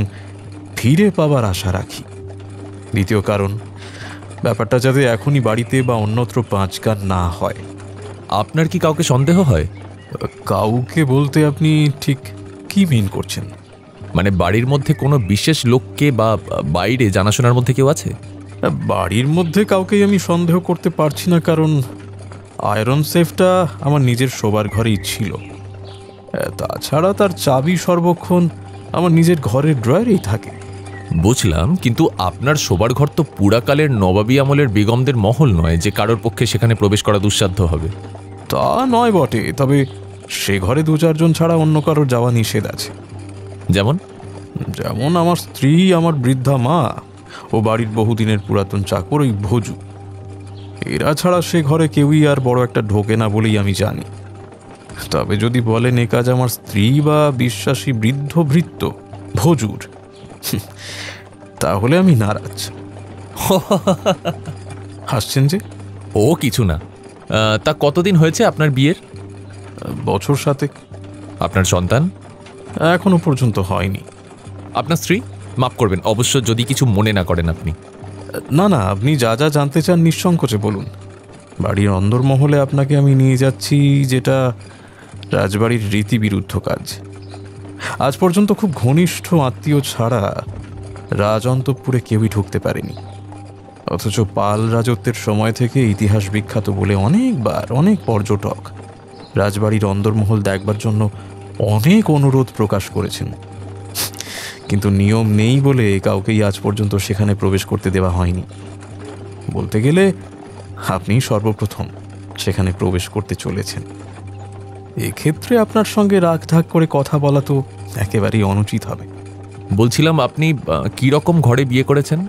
ফিরে পাবার আশা রাখি। দ্বিতীয় কারণ, ব্যাপারটা যাতে এখনই বাড়িতে বা অন্যত্র পাঁচকান না হয়। আপনার কি কাউকে সন্দেহ হয়? কাউকে বলতে আপনি ঠিক কি মিন করছেন? মানে বাড়ির মধ্যে কোনো বিশেষ লোককে বা বাইরে জানাশোনার মধ্যে কেউ আছে? বাড়ির মধ্যে কাউকেই আমি সন্দেহ করতে পারছি না, কারণ আয়রন সেফটা আমার নিজের শোবার ঘরেই ছিল। তাছাড়া তার চাবি সর্বক্ষণ আমার নিজের ঘরের ড্রয়ারেই থাকে। বুঝলাম, কিন্তু আপনার শোবার ঘর তো পুরাকালের নবাবী আমলের বেগমদের মহল নয় যে কারোর পক্ষে সেখানে প্রবেশ করা দুঃসাধ্য হবে। তা নয় বটে, তবে সে ঘরে 2-4 জন ছাড়া অন্য কারোর যাওয়া নিষেধ আছে। যেমন? যেমন আমার স্ত্রী, আমার বৃদ্ধা মা ও বাড়ির বহুদিনের পুরাতন চাকর ওই ভোজু। এরা ছাড়া সে ঘরে কেউই আর বড় একটা ঢোকে না বলেই আমি জানি। তবে যদি বলেন এ কাজ আমার স্ত্রী বা বিশ্বাসী বৃদ্ধ ভৃত্য ভোজুর, তাহলে আমি নারাজ। হাসছেন যে? ও কিছু না। তা কতদিন হয়েছে আপনার বিয়ের? বছর 7। আপনার সন্তান? এখনো পর্যন্ত হয়নি। আপনার স্ত্রী? মাফ করবেন, অবশ্য যদি কিছু মনে না করেন আপনি। না না, আপনি যা যা জানতে চান নিঃসংকোচে বলুন। বাড়ির অন্দরমহলে আপনাকে আমি নিয়ে যাচ্ছি, যেটা রাজবাড়ির রীতিবিরুদ্ধ কাজ। আজ পর্যন্ত খুব ঘনিষ্ঠ আত্মীয় ছাড়া রাজ অন্তঃপুরে কেউই ঢুকতে পারেনি। অথচ পাল রাজত্বের সময় থেকে ইতিহাস বিখ্যাত বলে অনেকবার অনেক পর্যটক রাজবাড়ির অন্দরমহল দেখবার জন্য অনেক অনুরোধ প্রকাশ করেছেন, কিন্তু নিয়ম নেই বলে কাউকেই আজ পর্যন্ত সেখানে প্রবেশ করতে দেওয়া হয়নি। বলতে গেলে আপনি সর্বপ্রথম সেখানে প্রবেশ করতে চলেছেন। এক্ষেত্রে আপনার সঙ্গে রাগঢাক করে কথা বলা তো একেবারেই অনুচিত হবে। বলছিলাম, আপনি কি রকম ঘরে বিয়ে করেছেন?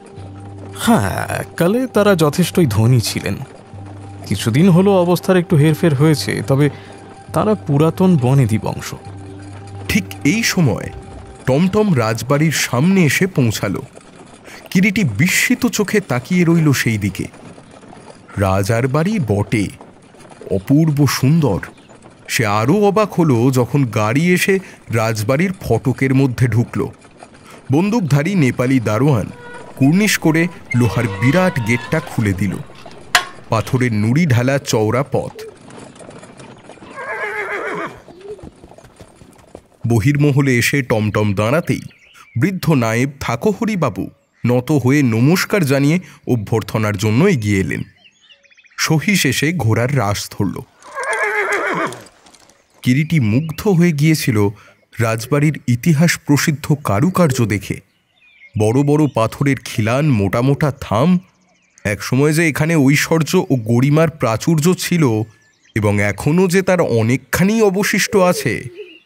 হ্যাঁ, এককালে তারা যথেষ্টই ধনী ছিলেন। কিছুদিন হলো অবস্থার একটু হেরফের হয়েছে, তবে তারা পুরাতন বনেদি বংশ। ঠিক এই সময় টমটম রাজবাড়ির সামনে এসে পৌঁছালো। কিরিটি বিস্মিত চোখে তাকিয়ে রইল সেই দিকে। রাজার বাড়ি বটে, অপূর্ব সুন্দর। সে আরও অবাক হলো যখন গাড়ি এসে রাজবাড়ির ফটকের মধ্যে ঢুকল। বন্দুকধারী নেপালি দারোয়ান কুর্নিশ করে লোহার বিরাট গেটটা খুলে দিল। পাথরের নুড়ি ঢালা চওড়া পথ। বহির্মহলে এসে টমটম দাঁড়াতেই বৃদ্ধ নায়েব থাকোহরি বাবু নত হয়ে নমস্কার জানিয়ে অভ্যর্থনার জন্য এগিয়ে এলেন। সহি শেষে ঘোড়ার রাশ ধরল। কিরিটি মুগ্ধ হয়ে গিয়েছিল রাজবাড়ির ইতিহাস প্রসিদ্ধ কারুকার্য দেখে। বড় বড় পাথরের খিলান, মোটা মোটা থাম। একসময় যে এখানে ঐশ্বর্য ও গরিমার প্রাচুর্য ছিল এবং এখনও যে তার অনেকখানি অবশিষ্ট আছে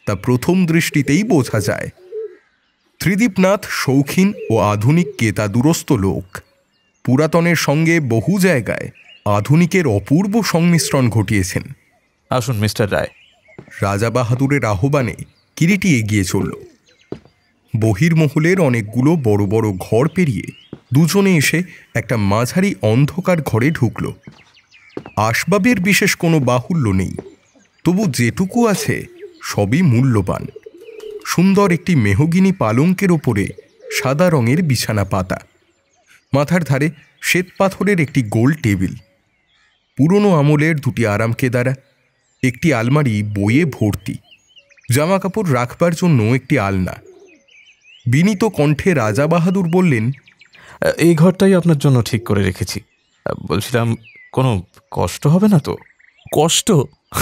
তা প্রথম দৃষ্টিতেই বোঝা যায়। ত্রিদীপনাথ শৌখিন ও আধুনিক কেতাদুরস্ত লোক। পুরাতনের সঙ্গে বহু জায়গায় আধুনিকের অপূর্ব সংমিশ্রণ ঘটিয়েছেন। আসুন মিস্টার রায়। রাজা বাহাদুরের আহ্বানে কিরিটি এগিয়ে চলল। বহির্মহলের অনেকগুলো বড় বড় ঘর পেরিয়ে দুজনে এসে একটা মাঝারি অন্ধকার ঘরে ঢুকল। আসবাবের বিশেষ কোনো বাহুল্য নেই, তবু যেটুকু আছে সবই মূল্যবান। সুন্দর একটি মেহগিনি পালঙ্কের ওপরে সাদা রঙের বিছানা পাতা, মাথার ধারে শ্বেত পাথরের একটি গোল টেবিল, পুরনো আমলের দুটি আরাম কেদারা, একটি আলমারি বইয়ে ভর্তি, জামা কাপড় রাখবার জন্য একটি আলনা। বিনীত কণ্ঠে রাজা বাহাদুর বললেন, এই ঘরটাই আপনার জন্য ঠিক করে রেখেছি। বলছিলাম, কোনো কষ্ট হবে না তো? কষ্ট?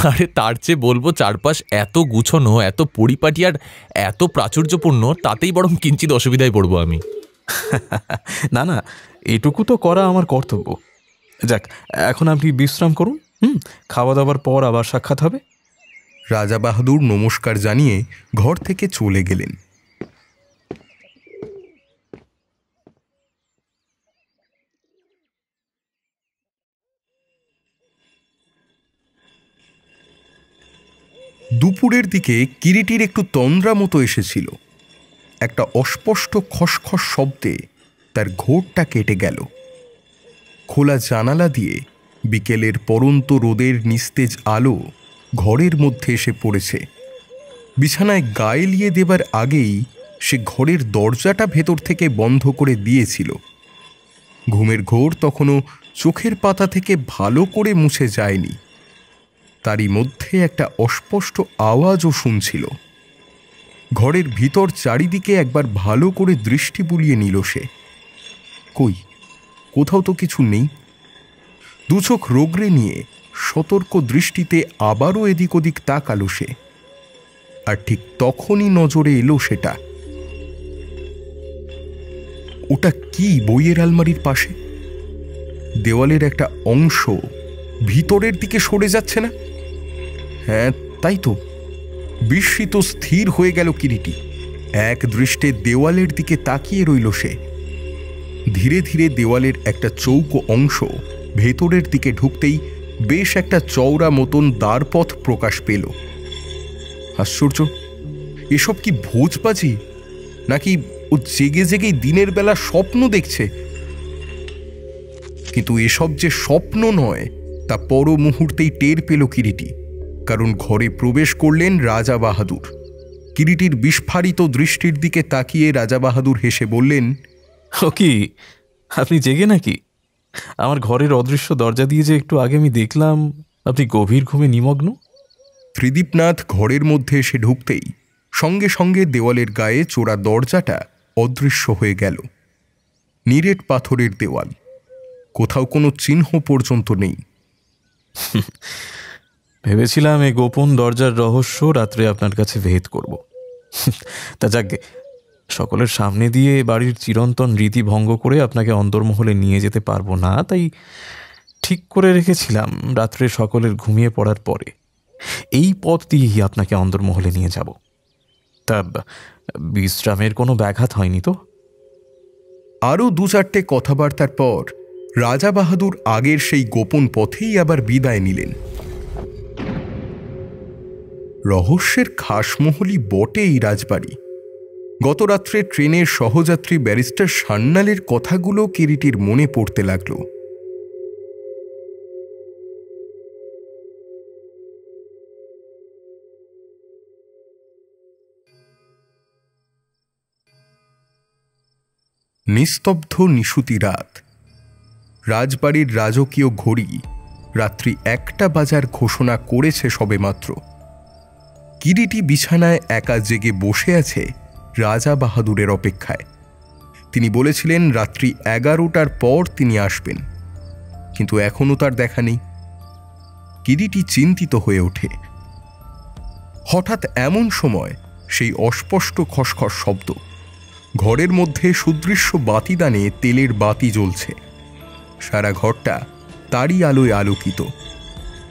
আরে তার চেয়ে বলবো চারপাশ এত গুছানো, এত পরিপাটি আর এত প্রাচুর্যপূর্ণ, তাতেই বরং কিঞ্চিত অসুবিধায় পড়বো আমি। না না, এটুকু তো করা আমার কর্তব্য। যাক, এখন আপনি বিশ্রাম করুন, খাওয়া দাওয়ার পর আবার সাক্ষাৎ হবে। রাজা বাহাদুর নমস্কার জানিয়ে ঘর থেকে চলে গেলেন। দুপুরের দিকে কিরিটির একটু তন্দ্রা মতো এসেছিল। একটা অস্পষ্ট খসখস শব্দে তার ঘোরটা কেটে গেল। খোলা জানালা দিয়ে বিকেলের পরন্ত রোদের নিস্তেজ আলো ঘরের মধ্যে এসে পড়েছে। বিছানায় গায়ে লিয়ে দেবার আগেই সে ঘরের দরজাটা ভেতর থেকে বন্ধ করে দিয়েছিল। ঘুমের ঘোর তখনও চোখের পাতা থেকে ভালো করে মুছে যায়নি। তারই মধ্যে একটা অস্পষ্ট আওয়াজও শুনছিল। ঘরের ভিতর চারিদিকে একবার ভালো করে দৃষ্টি বুলিয়ে নিল সে। কই, কোথাও তো কিছু নেই। দুচোখ রোগড়ে নিয়ে সতর্ক দৃষ্টিতে আবারও এদিক ওদিক তাকালো সে। আর ঠিক তখনই নজরে এলো সেটা। ওটা কি বইয়ের আলমারির পাশে? দেওয়ালের একটা অংশ ভিতরের দিকে সরে যাচ্ছে না? হ্যাঁ, তাই তো। বিস্মিত স্থির হয়ে গেল কিরিটি। এক দৃষ্টে দেওয়ালের দিকে তাকিয়ে রইল সে। ধীরে ধীরে দেওয়ালের একটা চৌকো অংশ ভেতরের দিকে ঢুকতেই বেশ একটা চওড়া মতন দ্বারপথ প্রকাশ পেল। আশ্চর্য, এসব কি ভোজবাজি, নাকি ও জেগে জেগেই দিনের বেলা স্বপ্ন দেখছে? কিন্তু এসব যে স্বপ্ন নয় তা পর মুহূর্তেই টের পেল কিরিটি, কারণ ঘরে প্রবেশ করলেন রাজা বাহাদুর। কিরিটির বিস্ফারিত দৃষ্টির দিকে তাকিয়ে রাজা বাহাদুর হেসে বললেন, ও কি, আপনি জেগে নাকি? আমার ঘরের অদৃশ্য দরজা দিয়ে যে একটু আগে আমি দেখলাম আপনি গভীর ঘুমে নিমগ্ন। ত্রিদীপনাথ ঘরের মধ্যে এসে ঢুকতেই সঙ্গে সঙ্গে দেওয়ালের গায়ে চোরা দরজাটা অদৃশ্য হয়ে গেল। নিরেট পাথরের দেওয়াল, কোথাও কোনো চিহ্ন পর্যন্ত নেই। ভেবেছিলাম এই গোপন দরজার রহস্য রাত্রে আপনার কাছে ভেদ করব। তা যাক, সকলের সামনে দিয়ে বাড়ির চিরন্তন রীতি ভঙ্গ করে আপনাকে অন্তর্মহলে নিয়ে যেতে পারবো না, তাই ঠিক করে রেখেছিলাম রাত্রে সকলের ঘুমিয়ে পড়ার পরে এই পথ দিয়েই আপনাকে অন্তর্মহলে নিয়ে যাব। তা বিশ্রামের কোনো ব্যাঘাত হয়নি তো? আরও দু চারটে কথাবার্তার পর রাজা বাহাদুর আগের সেই গোপন পথেই আবার বিদায় নিলেন। রহস্যের খাসমহলই বটে এই রাজবাড়ি। গতরাত্রে ট্রেনের সহযাত্রী ব্যারিস্টার সান্যালের কথাগুলো কিরিটির মনে পড়তে লাগল। নিস্তব্ধ নিশুতি রাত। রাজবাড়ির রাজকীয় ঘড়ি রাত্রি 1টা বাজার ঘোষণা করেছে সবেমাত্র। কিরিটি বিছানায় একা জেগে বসে আছে রাজা বাহাদুরের অপেক্ষায়। তিনি বলেছিলেন রাত্রি 11টার পর তিনি আসবেন, কিন্তু এখনও তার দেখা নেই। কিরিটি চিন্তিত হয়ে ওঠে। হঠাৎ এমন সময় সেই অস্পষ্ট খসখস শব্দ। ঘরের মধ্যে সুদৃশ্য বাতিদানে তেলের বাতি জ্বলছে। সারা ঘরটা তারই আলোয় আলোকিত।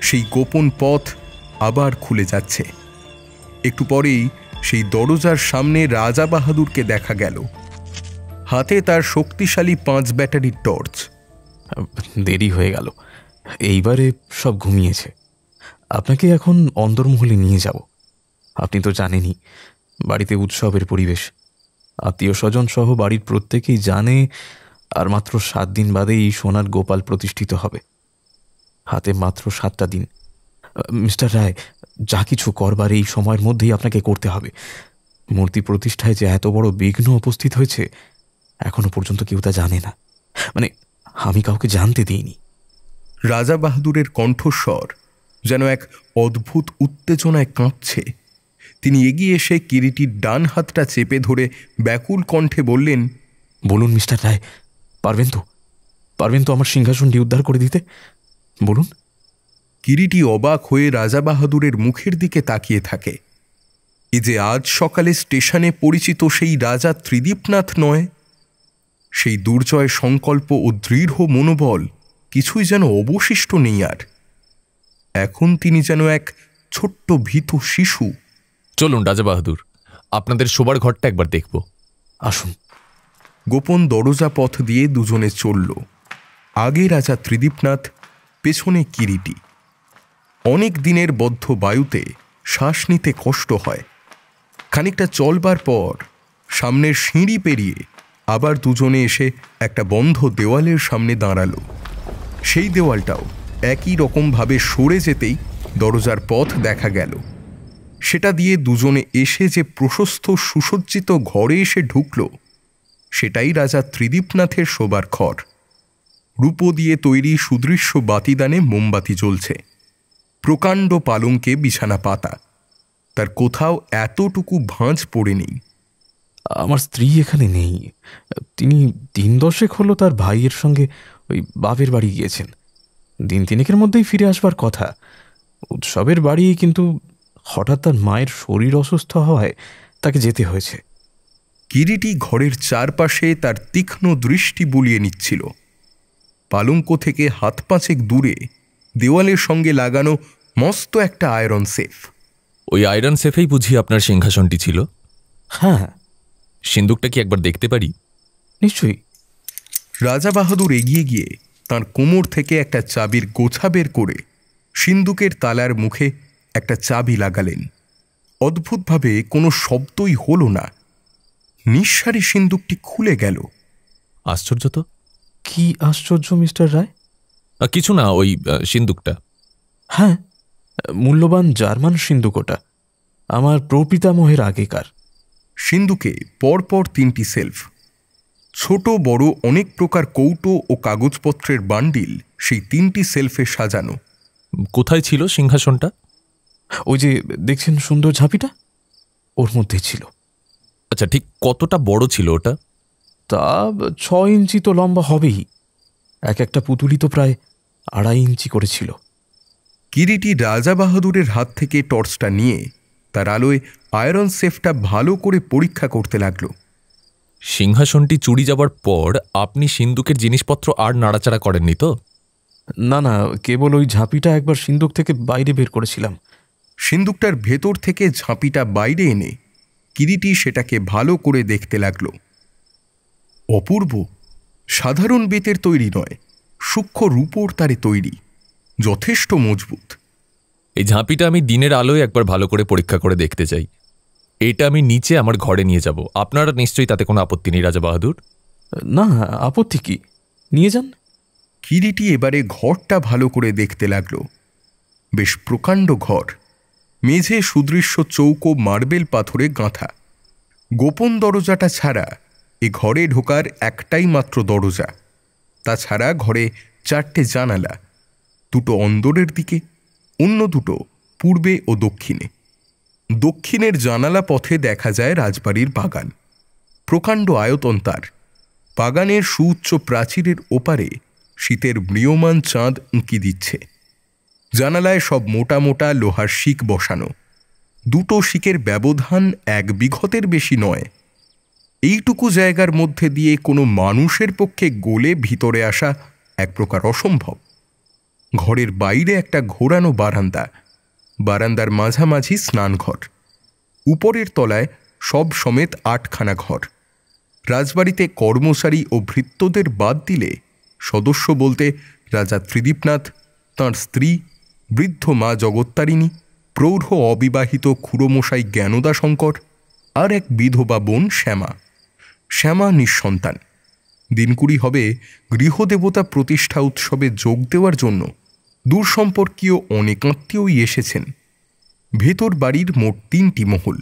সেই গোপন পথ আবার খুলে যাচ্ছে। একটু পরেই সেই দরজার সামনে রাজা বাহাদুরকে দেখা গেল। হাতে তার শক্তিশালী 5 ব্যাটারির টর্চ। দেরি হয়ে গেল, এইবারে সব ঘুমিয়েছে। আপনাকে এখন অন্দরমহলে নিয়ে যাব। আপনি তো জানেনই বাড়িতে উৎসবের পরিবেশ। আত্মীয় স্বজন সহ বাড়ির প্রত্যেকেই জানে আর মাত্র 7 দিন বাদেই সোনার গোপাল প্রতিষ্ঠিত হবে। হাতে মাত্র 7টা দিন। মিস্টার রায়, যা কিছু করবার এই সময়ের মধ্যেই আপনাকে করতে হবে। মূর্তি প্রতিষ্ঠায় যে এত বড় বিঘ্ন উপস্থিত হয়েছে এখনো পর্যন্ত কেউ তা জানে না, মানে আমি কাউকে জানতে দিইনি। রাজা বাহাদুরের কণ্ঠস্বর যেন এক অদ্ভুত উত্তেজনায় কাঁপছে। তিনি এগিয়ে এসে কিরিটির ডান হাতটা চেপে ধরে ব্যাকুল কণ্ঠে বললেন, বলুন মিস্টার রায়, পারবেন তো আমার সিংহাসনটি উদ্ধার করে দিতে? বলুন। কিরিটি অবাক হয়ে রাজা বাহাদুরের মুখের দিকে তাকিয়ে থাকে। এ যে আজ সকালে স্টেশনে পরিচিত সেই রাজা ত্রিদীপনাথ নয়। সেই দুর্জয় সংকল্প ও দৃঢ় মনোবল কিছুই যেন অবশিষ্ট নেই আর। এখন তিনি যেন এক ছোট্ট ভীত শিশু। চলুন রাজা বাহাদুর, আপনাদের শোবার ঘরটা একবার দেখব। আসুন। গোপন দরজা পথ দিয়ে দুজনে চলল। আগে রাজা ত্রিদীপনাথ, পেছনে কিরিটি। অনেক দিনের বদ্ধ বায়ুতে শ্বাস নিতে কষ্ট হয়। খানিকটা চলবার পর সামনের সিঁড়ি পেরিয়ে আবার দুজনে এসে একটা বন্ধ দেওয়ালের সামনে দাঁড়ালো। সেই দেওয়ালটাও একই রকমভাবে সরে যেতেই দরজার পথ দেখা গেল। সেটা দিয়ে দুজনে এসে যে প্রশস্ত সুসজ্জিত ঘরে এসে ঢুকল, সেটাই রাজা ত্রিদীপনাথের শোবার ঘর। রূপো দিয়ে তৈরি সুদৃশ্য বাতিদানে মোমবাতি জ্বলছে। প্রকাণ্ড পালঙ্কে বিছানা পাতা, তার কোথাও এতটুকু ভাঁজ পড়ে নেই। আমার স্ত্রী এখানে নেই। তিনি দিন 10 হলো তার ভাইয়ের সঙ্গে ওই বাপের বাড়ি গিয়েছেন। দিন 3 মধ্যেই ফিরে আসবার কথা। উৎসবের বাড়ি, কিন্তু হঠাৎ তার মায়ের শরীর অসুস্থ হওয়ায় তাকে যেতে হয়েছে। কিরিটি ঘরের চারপাশে তার তীক্ষ্ণ দৃষ্টি বুলিয়ে নিচ্ছিল। পালঙ্ক থেকে হাত 5 দূরে দেওয়ালের সঙ্গে লাগানো মস্ত একটা আয়রন সেফ। ওই আয়রন সেফেই বুঝি আপনার সিংহাসনটি ছিল? হ্যাঁ। সিন্দুকটা কি একবার দেখতে পারি? নিশ্চয়ই। রাজা বাহাদুর এগিয়ে গিয়ে তাঁর কোমর থেকে একটা চাবির গোছা বের করে সিন্দুকের তালার মুখে একটা চাবি লাগালেন। অদ্ভুতভাবে কোনো শব্দই হলো না। নিঃসারী সিন্দুকটি খুলে গেল। আশ্চর্য তো। কি আশ্চর্য মিস্টার রায়? কিছু না, ওই সিন্দুকটা। হ্যাঁ, মূল্যবান জার্মান সিন্দুক ওটা, আমার প্রপিতামহের আগেকার। সিন্দুকে পরপর 3টি সেলফ। ছোট বড় অনেক প্রকার কৌটো ও কাগজপত্রের বান্ডিল সেই 3টি সেলফে সাজানো। কোথায় ছিল সিংহাসনটা? ওই যে দেখছেন সুন্দর ঝাঁপিটা, ওর মধ্যে ছিল। আচ্ছা, ঠিক কতটা বড় ছিল ওটা? তা 6 ইঞ্চি তো লম্বা হবেই। একটা পুতুলি তো প্রায় 2.5 ইঞ্চি করেছিল। কিরিটি রাজা বাহাদুরের হাত থেকে টর্চটা নিয়ে তার আলোয় আয়রন সেফটা ভালো করে পরীক্ষা করতে লাগল। সিংহাসনটি চুরি যাবার পর আপনি সিন্দুকের জিনিসপত্র আর নাড়াচাড়া করেননি তো? না, কেবল ওই ঝাঁপিটা একবার সিন্দুক থেকে বাইরে বের করেছিলাম। সিন্দুকটার ভেতর থেকে ঝাঁপিটা বাইরে এনে কিরিটি সেটাকে ভালো করে দেখতে লাগল। অপূর্ব, সাধারণ বেতের তৈরি নয়, সূক্ষ্ম রূপোর তারে তৈরি, যথেষ্ট মজবুত। এই ঝাঁপিটা আমি দিনের আলোয় একবার ভালো করে পরীক্ষা করে দেখতে চাই। এটা আমি নিচে আমার ঘরে নিয়ে যাব। আপনারা নিশ্চয়ই তাতে কোনো আপত্তি নেই রাজা বাহাদুর? না, আপত্তি কি, নিয়ে যান। কিরিটি এবারে ঘরটা ভালো করে দেখতে লাগল। বেশ প্রকাণ্ড ঘর। মেঝে সুদৃশ্য চৌকো মার্বেল পাথরে গাঁথা। গোপন দরজাটা ছাড়া এ ঘরে ঢোকার একটাই মাত্র দরজা। তাছাড়া ঘরে 4টে জানালা, 2টো অন্দরের দিকে, অন্য 2টো পূর্বে ও দক্ষিণে। দক্ষিণের জানালা পথে দেখা যায় রাজবাড়ির বাগান। প্রকাণ্ড আয়তন তার। বাগানের সুউচ্চ প্রাচীরের ওপারে শীতের ম্রিয়মান চাঁদ উঁকি দিচ্ছে। জানালায় সব মোটা মোটা লোহার শিক বসানো। 2টো শিকের ব্যবধান 1 বিঘতের বেশি নয়। এইটুকু জায়গার মধ্যে দিয়ে কোনো মানুষের পক্ষে গলে ভিতরে আসা এক প্রকার অসম্ভব। ঘরের বাইরে একটা ঘোরানো বারান্দা, বারান্দার মাঝামাঝি স্নানঘর, উপরের তলায় সব সমেত 8খানা ঘর। রাজবাড়িতে কর্মচারী ও ভৃত্যদের বাদ দিলে সদস্য বলতে রাজা ত্রিদীপনাথ, তাঁর স্ত্রী, বৃদ্ধ মা জগত্তারিণী, প্রৌঢ় অবিবাহিত খুড়োমশাই জ্ঞানদাশঙ্কর আর এক বিধবা বোন শ্যামা। শ্যামা নিঃসন্তান। দিনকুড়ি হবে গৃহদেবতা প্রতিষ্ঠা উৎসবে যোগ দেওয়ার জন্য দূরসম্পর্কীয় অনেক আত্মীয়ই এসেছেন। ভেতর বাড়ির মোট 3টি মহল।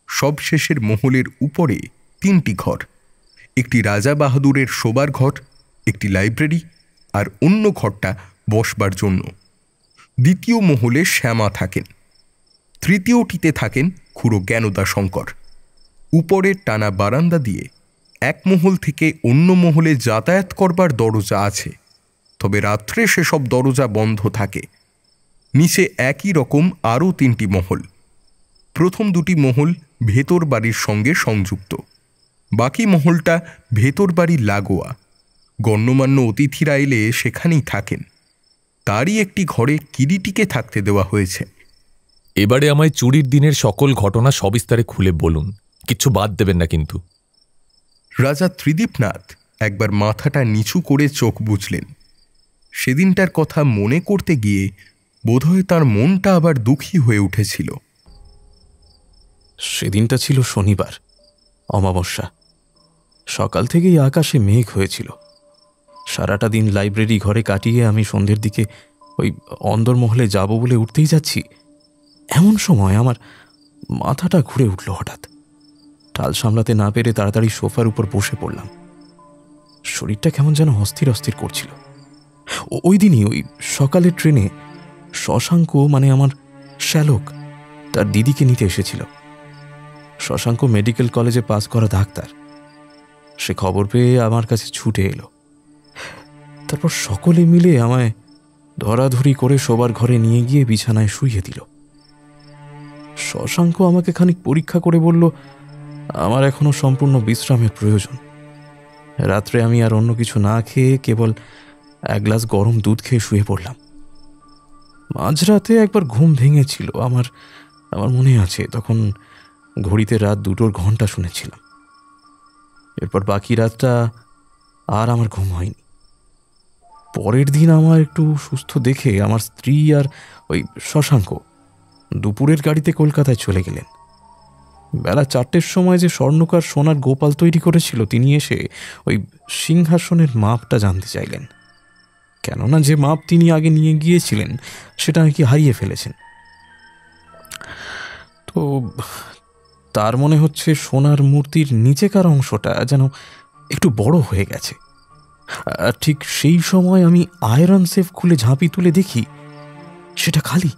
সবশেষের মহলের উপরে 3টি ঘর, একটি রাজা বাহাদুরের শোবার ঘর, একটি লাইব্রেরি, আর অন্য ঘরটা বসবার জন্য। দ্বিতীয় মহলে শ্যামা থাকেন। তৃতীয়টিতে থাকেন খুড়ো জ্ঞানদা শঙ্কর। উপরের টানা বারান্দা দিয়ে এক মহল থেকে অন্য মহলে যাতায়াত করবার দরজা আছে, তবে রাত্রে সেসব দরজা বন্ধ থাকে। নিচে একই রকম আরও 3টি মহল। প্রথম 2টি মহল ভেতর বাড়ির সঙ্গে সংযুক্ত, বাকি মহলটা ভেতর বাড়ির লাগোয়া। গণ্যমান্য অতিথিরা এলে সেখানেই থাকেন। তারই একটি ঘরে কিরিটিকে থাকতে দেওয়া হয়েছে। এবারে আমায় চুরির দিনের সকল ঘটনা সবিস্তারে খুলে বলুন, কিছু বাদ দেবেন না কিন্তু। রাজা ত্রিদীপনাথ একবার মাথাটা নিচু করে চোখ বুঝলেন। সেদিনটার কথা মনে করতে গিয়ে বোধহয় তার মনটা আবার দুঃখী হয়ে উঠেছিল। সেদিনটা ছিল শনিবার, অমাবস্যা। সকাল থেকেই আকাশে মেঘ হয়েছিল। সারাটা দিন লাইব্রেরি ঘরে কাটিয়ে আমি সন্ধ্যের দিকে ওই অন্দরমহলে যাব বলে উঠতেই যাচ্ছি, এমন সময় আমার মাথাটা ঘুরে উঠল হঠাৎ। টাল সামলাতে না পেরে তাড়াতাড়ি সোফার উপর বসে পড়লাম। শরীরটা কেমন যেন অস্থির অস্থির করছিল। ওই দিনই ওই সকালের ট্রেনে শশাঙ্ক, মানে আমার শ্যালক, তার দিদিকে নিতে এসেছিল। শশাঙ্ক মেডিকেল কলেজে পাস করা ডাক্তার। সে খবর পেয়ে আমার কাছে ছুটে এলো। তারপর সকলে মিলে আমায় ধরাধরি করে শোবার ঘরে নিয়ে গিয়ে বিছানায় শুইয়ে দিল। শশাঙ্ক আমাকে খানিক পরীক্ষা করে বলল, আমার এখনো সম্পূর্ণ বিশ্রামের প্রয়োজন। রাত্রে আমি আর অন্য কিছু না খেয়ে কেবল 1 গ্লাস গরম দুধ খেয়ে শুয়ে পড়লাম। মাঝরাতে একবার ঘুম ভেঙেছিল আমার মনে আছে। তখন ঘড়িতে রাত 2টোর ঘন্টা শুনেছিলাম। এরপর বাকি রাতটা আর আমার ঘুম হয়নি। পরের দিন আমার একটু সুস্থ দেখে আমার স্ত্রী আর ওই শশাঙ্ক দুপুরের গাড়িতে কলকাতায় চলে গেলেন। বেলা 4টের সময় যে স্বর্ণকার সোনার গোপাল তৈরি করেছিল, তিনি এসে ওই সিংহাসনের মাপটা জানতে চাইলেন। কেননা যে মাপ তিনি আগে নিয়ে গিয়েছিলেন সেটা নাকি হারিয়ে ফেলেছেন। তো তার মনে হচ্ছে সোনার মূর্তির নিচেকার অংশটা যেন একটু বড় হয়ে গেছে। আর ঠিক সেই সময় আমি আয়রন সেফ খুলে ঝাঁপি তুলে দেখি সেটা খালি,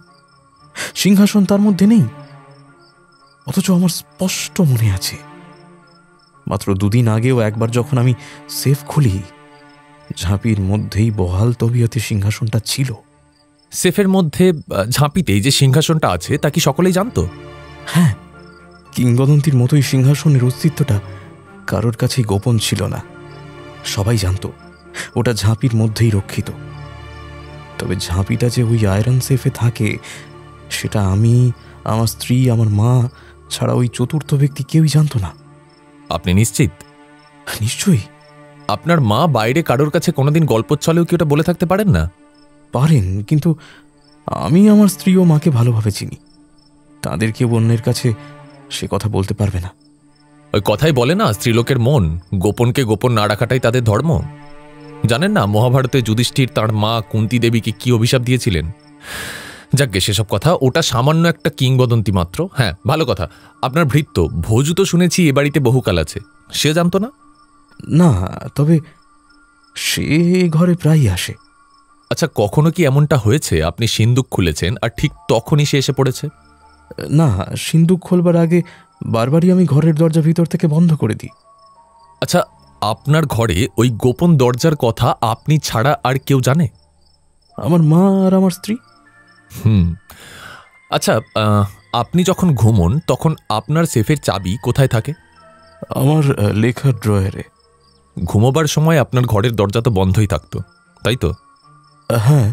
সিংহাসন তার মধ্যে নেই। অথচ আমার স্পষ্ট মনে আছে মাত্র 2 দিন আগেও একবার যখন আমি সেফ খুলি, ঝাঁপির মধ্যেই বহাল তবিয়তে সিংহাসনটা ছিল। সেফের মধ্যে ঝাঁপিতেই যে সিংহাসনটা আছে তা কি সকলেই জানতো? হ্যাঁ, কিংবদন্তির মতোই সিংহাসনের অস্তিত্বটা কারোর কাছেই গোপন ছিল না। সবাই জানতো ওটা ঝাঁপির মধ্যেই রক্ষিত। তবে ঝাঁপিটা যে ওই আয়রন সেফে থাকে সেটা আমি, আমার স্ত্রী, আমার মা ছাড়া ওই চতুর্থ ব্যক্তি কেউই জানতো না। আপনি নিশ্চিত? নিশ্চয়ই। আপনার মা বাইরে কারোর কাছে কোনোদিন গল্পচ্ছলেও কি ওটা বলে থাকতে পারেন না? পারেন, কিন্তু আমি আমার স্ত্রী ও মাকে ভালোভাবে চিনি। তাদের কেউ অন্যের কাছে সে কথা বলতে পারবে না। ওই কথাই বলে না, স্ত্রীলোকের মন, গোপনকে গোপন না রাখাটাই তাদের ধর্ম। জানেন না মহাভারতে যুধিষ্ঠির তাঁর মা কুন্তী দেবীকে কি অভিশাপ দিয়েছিলেন? যাকে সেসব কথা, ওটা সামান্য একটা কিংবদন্তি মাত্র। হ্যাঁ, ভালো কথা, আপনার ভৃত্য ভোজু তো শুনেছি এ বাড়িতে বহুকাল আছে, সে জানতো না? না, তবে সে ঘরে প্রায়ই আসে। আচ্ছা, কখনো কি এমনটা হয়েছে আপনি সিন্দুক খুলেছেন আর ঠিক তখনই সে এসে পড়েছে? না, সিন্দুক খোলবার আগে বারবারই আমি ঘরের দরজা ভিতর থেকে বন্ধ করে দিই। আচ্ছা, আপনার ঘরে ওই গোপন দরজার কথা আপনি ছাড়া আর কেউ জানে? আমার মা আর আমার স্ত্রী। আচ্ছা, আপনি যখন ঘুমোন তখন আপনার সেফের চাবি কোথায় থাকে? আমার লেখার ড্রয়ারে। ঘুমোবার সময় আপনার ঘরের দরজা তো বন্ধই থাকতো, তাই তো? হ্যাঁ।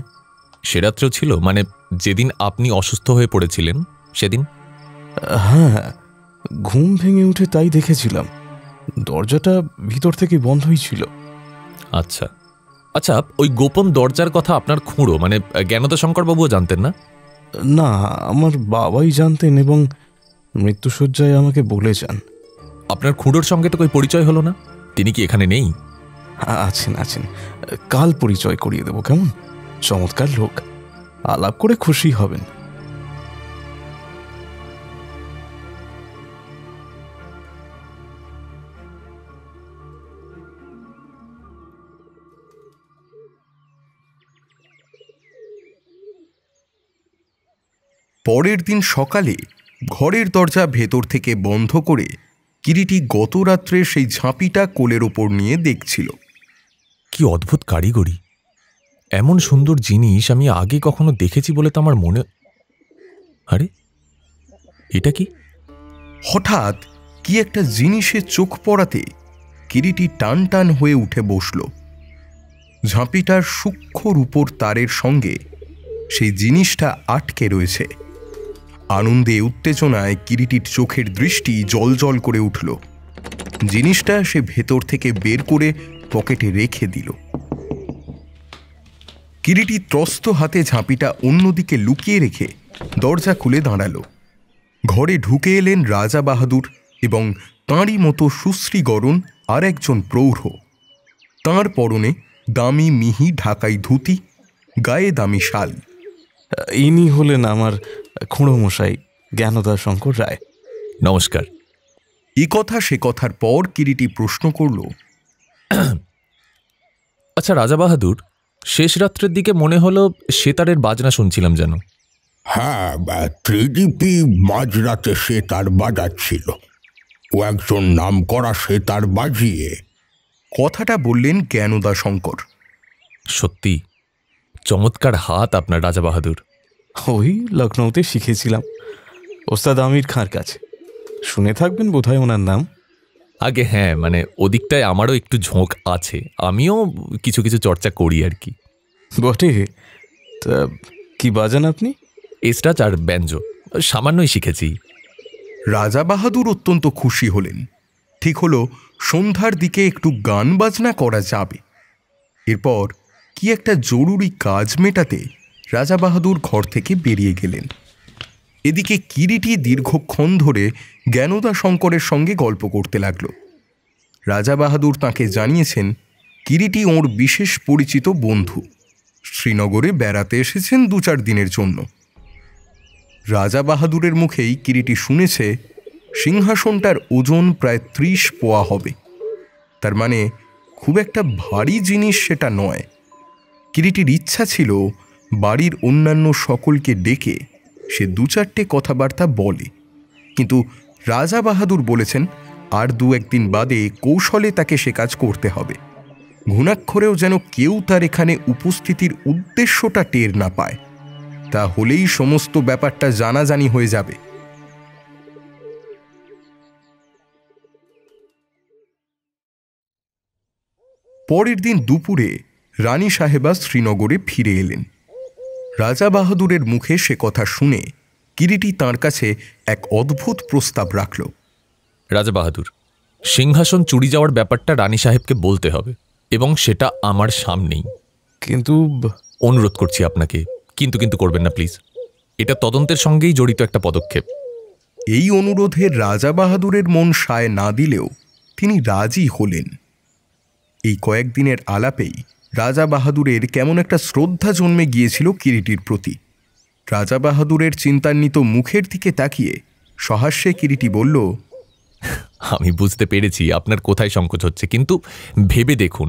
সে রাত্রেও ছিল, মানে যেদিন আপনি অসুস্থ হয়ে পড়েছিলেন সেদিন? হ্যাঁ, ঘুম ভেঙে উঠে তাই দেখেছিলাম, দরজাটা ভিতর থেকে বন্ধই ছিল। আচ্ছা আচ্ছা, ওই গোপন দরজার কথা আপনার খুঁড়ো, মানে জ্ঞানদা শঙ্করবাবুও জানতেন না? না, আমার বাবাই জানতেন এবং মৃত্যুশয্যায় আমাকে বলে যান। আপনার খুঁড়োর সঙ্গে তো કોઈ পরিচয় হলো না? তিনি কি এখানে নেই? আছেন আছেন, কাল পরিচয় করিয়ে দেব। কেমন চমৎকার লোক, আলাপ করে খুশি হবেন। পরের দিন সকালে ঘরের দরজা ভেতর থেকে বন্ধ করে কিরিটি গত রাত্রে সেই ঝাঁপিটা কোলের ওপর নিয়ে দেখছিল। কি অদ্ভুত কারিগরি! এমন সুন্দর জিনিস আমি আগে কখনো দেখেছি বলে তো আমার মনে। আরে এটা কি? হঠাৎ কি একটা জিনিসে চোখ পড়াতে কিরিটি টান টান হয়ে উঠে বসল। ঝাঁপিটার সূক্ষ্ম রূপোর তারের সঙ্গে সেই জিনিসটা আটকে রয়েছে। আনন্দে উত্তেজনায় কিরিটির চোখের দৃষ্টি জলজল করে উঠল। জিনিসটা সে ভেতর থেকে বের করে পকেটে রেখে দিল। কিরিটি ত্রস্ত হাতে ঝাঁপিটা অন্যদিকে লুকিয়ে রেখে দরজা খুলে দাঁড়ালো। ঘরে ঢুকে এলেন রাজা বাহাদুর এবং তাঁরই মতো সুশ্রীগরণ আর একজন প্রৌঢ়। তাঁর পরনে দামি মিহি ঢাকাই ধুতি, গায়ে দামি শাল। ইনি হলেন আমার খুঁড়ো মশাই, জ্ঞানদা শঙ্কর রায়। নমস্কার। এ কথা সে কথার পর কিরিটি প্রশ্ন করল, আচ্ছা রাজা বাহাদুর, শেষ রাত্রের দিকে মনে হলো সেতারের বাজনা শুনছিলাম যেন। হ্যাঁ, ত্রিদীপী মাঝরাতে সেতার বাজাচ্ছিল। ও একজন নাম করা সেতার বাজিয়ে। কথাটা বললেন জ্ঞানদা শঙ্কর। সত্যি চমৎকার হাত আপনার রাজা বাহাদুর। ওই লখনৌতে শিখেছিলাম ওস্তাদ আমির খাঁর কাছে। শুনে থাকবেন বোধহয় ওনার নাম। আগে হ্যাঁ, মানে ওদিকটায় আমারও একটু ঝোঁক আছে, আমিও কিছু কিছু চর্চা করি আর কি। বটে। তা কি বাজান আপনি? এসরাজ আর ব্যঞ্জো সামান্যই শিখেছি। রাজা বাহাদুর অত্যন্ত খুশি হলেন। ঠিক হলো সন্ধ্যার দিকে একটু গান বাজনা করা যাবে। এরপর কি একটা জরুরি কাজ মেটাতে রাজা বাহাদুর ঘর থেকে বেরিয়ে গেলেন। এদিকে কিরিটি দীর্ঘক্ষণ ধরে জ্ঞানদা শঙ্করের সঙ্গে গল্প করতে লাগল। রাজা বাহাদুর তাঁকে জানিয়েছেন কিরিটি ওর বিশেষ পরিচিত বন্ধু, শ্রীনগরে বেড়াতে এসেছেন 2-4 দিনের জন্য। রাজা বাহাদুরের মুখেই কিরিটি শুনেছে সিংহাসনটার ওজন প্রায় 30 পোয়া হবে। তার মানে খুব একটা ভারী জিনিস সেটা নয়। কিরিটির ইচ্ছা ছিল বাড়ির অন্যান্য সকলকে ডেকে সে 2-4টে কথাবার্তা বলে, কিন্তু রাজা বাহাদুর বলেছেন আর 2-1 দিন বাদে কৌশলে তাকে সে কাজ করতে হবে। ঘুণাক্ষরেও যেন কেউ তার এখানে উপস্থিতির উদ্দেশ্যটা টের না পায়, তা হলেই সমস্ত ব্যাপারটা জানাজানি হয়ে যাবে। পরের দিন দুপুরে রানী সাহেবা শ্রীনগরে ফিরে এলেন। রাজা বাহাদুরের মুখে সে কথা শুনে কিরিটি তাঁর কাছে এক অদ্ভুত প্রস্তাব রাখল। রাজা বাহাদুর, সিংহাসন চুরি যাওয়ার ব্যাপারটা রানী সাহেবকে বলতে হবে, এবং সেটা আমার সামনেই। কিন্তু অনুরোধ করছি আপনাকে, কিন্তু করবেন না প্লিজ। এটা তদন্তের সঙ্গেই জড়িত একটা পদক্ষেপ। এই অনুরোধে রাজা বাহাদুরের মন সায় না দিলেও তিনি রাজি হলেন। এই কয়েকদিনের আলাপেই রাজা বাহাদুরের কেমন একটা শ্রদ্ধা জন্মে গিয়েছিল কিরিটির প্রতি। রাজা বাহাদুরের চিন্তান্বিত মুখের দিকে তাকিয়ে সহাস্যে কিরিটি বলল, আমি বুঝতে পেরেছি আপনার কোথায় সংকোচ হচ্ছে, কিন্তু ভেবে দেখুন,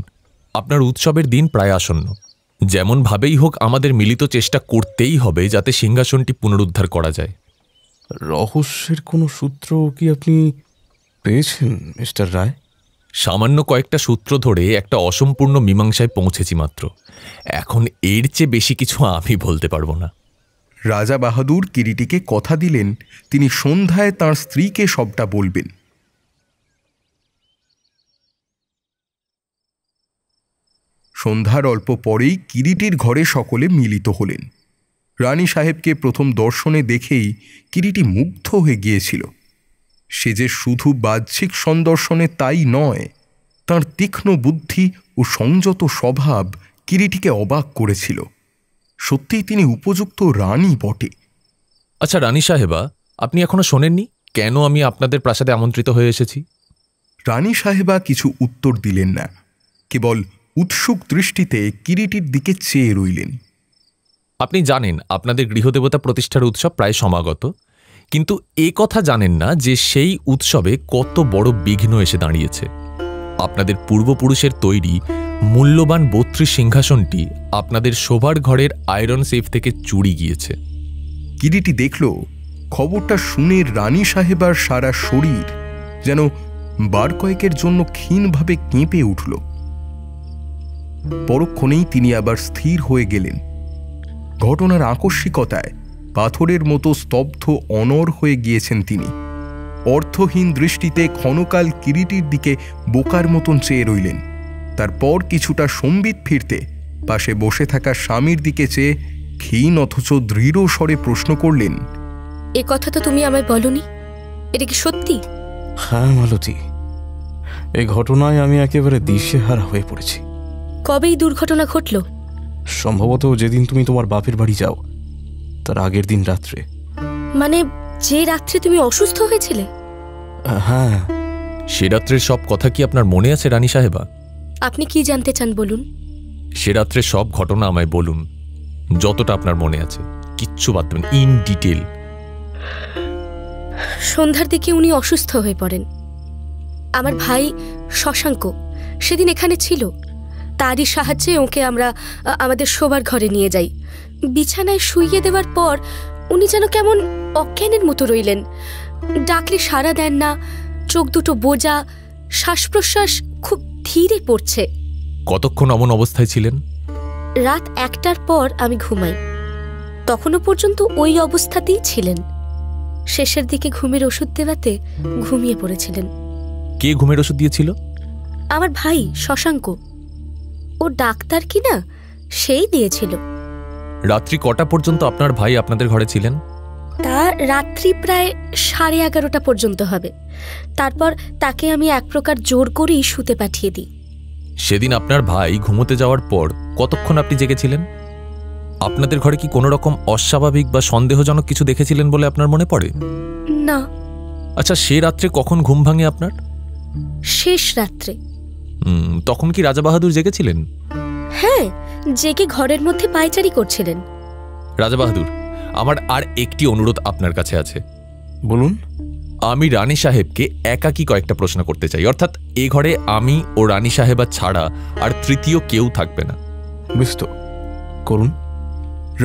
আপনার উৎসবের দিন প্রায় আসন্ন। যেমনভাবেই হোক আমাদের মিলিত চেষ্টা করতেই হবে যাতে সিংহাসনটি পুনরুদ্ধার করা যায়। রহস্যের কোনো সূত্র কি আপনি পেয়েছেন মিস্টার রায়? সামান্য কয়েকটা সূত্র ধরে একটা অসম্পূর্ণ মীমাংসায় পৌঁছেছি মাত্র। এখন এর চেয়ে বেশি কিছু আমি বলতে পারবো না। রাজা বাহাদুর কিরিটিকে কথা দিলেন তিনি সন্ধ্যায় তাঁর স্ত্রীকে সবটা বলবেন। সন্ধ্যার অল্প পরেই কিরিটির ঘরে সকলে মিলিত হলেন। রানী সাহেবকে প্রথম দর্শনে দেখেই কিরিটি মুগ্ধ হয়ে গিয়েছিল। সে যে শুধু বাহ্যিক সন্দর্শনে তাই নয়, তাঁর তীক্ষ্ণ বুদ্ধি ও সংযত স্বভাব কিরিটিকে অবাক করেছিল। সত্যিই তিনি উপযুক্ত রানী বটে। আচ্ছা রানী সাহেবা, আপনি এখনো শোনেননি কেন আমি আপনাদের প্রাসাদে আমন্ত্রিত হয়ে এসেছি? রানী সাহেবা কিছু উত্তর দিলেন না, কেবল উৎসুক দৃষ্টিতে কিরিটির দিকে চেয়ে রইলেন। আপনি জানেন আপনাদের গৃহদেবতা প্রতিষ্ঠার উৎসব প্রায় সমাগত, কিন্তু এ কথা জানেন না যে সেই উৎসবে কত বড় বিঘ্ন এসে দাঁড়িয়েছে। আপনাদের পূর্বপুরুষের তৈরি মূল্যবান 32 সিংহাসনটি আপনাদের শোবার ঘরের আয়রন সেফ থেকে চুরি গিয়েছে। কিরিটি দেখল খবরটা শুনে রানী সাহেবার সারা শরীর যেন বার কয়েকের জন্য ক্ষীণভাবে কেঁপে উঠল। পরক্ষণেই তিনি আবার স্থির হয়ে গেলেন। ঘটনার আকস্মিকতায় পাথরের মতো স্তব্ধ অনড় হয়ে গিয়েছেন তিনি। অর্থহীন দৃষ্টিতে ক্ষণকাল কিরিটির দিকে বোকার মতন চেয়ে রইলেন। তারপর কিছুটা সম্বিত ফিরতে পাশে বসে থাকা স্বামীর দিকে চেয়ে ক্ষীণ অথচ দৃঢ় স্বরে প্রশ্ন করলেন, এ কথা তো তুমি আমায় বলনি, এটা কি সত্যি? হ্যাঁ মালতী, এই ঘটনায় আমি একেবারে দিশেহারা হয়ে পড়েছি। কবে এই দুর্ঘটনা ঘটল? সম্ভবত যেদিন তুমি তোমার বাপের বাড়ি যাও তার আগের দিন রাত্রে। মানে যে রাত্রে তুমি অসুস্থ হয়েছিলে? হ্যাঁ। সে রাত্রের সব কথা কি আপনার মনে আছে রানী সাহেবা? আপনি কি জানতে চান বলুন। সে রাত্রের সব ঘটনা আমায় বলুন, যতটা আপনার মনে আছে, কিচ্ছু বাদ দেবেন, ইন ডিটেল। সন্ধ্যার দিকে উনি অসুস্থ হয়ে পড়েন। আমার ভাই শশাঙ্ক সেদিন এখানে ছিল। তারই সাহায্যে ওকে আমরা আমাদের শোবার ঘরে নিয়ে যাই। বিছানায় শুইয়ে দেওয়ার পর উনি যেন কেমন অজ্ঞানের মতো রইলেন। ডাকলে সাড়া দেন না, চোখ দুটো বোজা, শ্বাস প্রশ্বাস খুব ধীরে পড়ছে। কতক্ষণ অমন অবস্থায় ছিলেন? রাত 1টার পর আমি ঘুমাই, তখনও পর্যন্ত ওই অবস্থাতেই ছিলেন। শেষের দিকে ঘুমের ওষুধ দেওয়াতে ঘুমিয়ে পড়েছিলেন। কে ঘুমের ওষুধ দিয়েছিল? আমার ভাই শশাঙ্ক। ও ডাক্তার কিনা, সেই দিয়েছিল। রাত্রি কটা পর্যন্ত আপনার ভাই আপনাদের ঘরে ছিলেন? তা রাত্রি প্রায় 11:30 পর্যন্ত হবে। তারপর তাকে আমি এক প্রকার জোর করেই শুতে পাঠিয়ে দিই। সেদিন আপনার ভাই ঘুমোতে যাওয়ার পর কতক্ষণ আপনি জেগেছিলেন? আপনাদের ঘরে কি কোনো রকম অস্বাভাবিক বা সন্দেহজনক কিছু দেখেছিলেন বলে আপনার মনে পড়ে? না। আচ্ছা, সে রাত্রে কখন ঘুম ভাঙে আপনার? শেষ রাত্রে। তখন কি রাজা বাহাদুর জেগেছিলেন? হ্যাঁ, জেগে ঘরের মধ্যে পায়চারি করছিলেন। রাজা বাহাদুর, আমার আর একটি অনুরোধ আপনার কাছে আছে। বলুন। আমি রানী সাহেবকে একাকী কয়েকটা প্রশ্ন করতে চাই, অর্থাৎ এ ঘরে আমি ও রানী সাহেবা ছাড়া আর তৃতীয় কেউ থাকবে না। বেশ তো, করুন।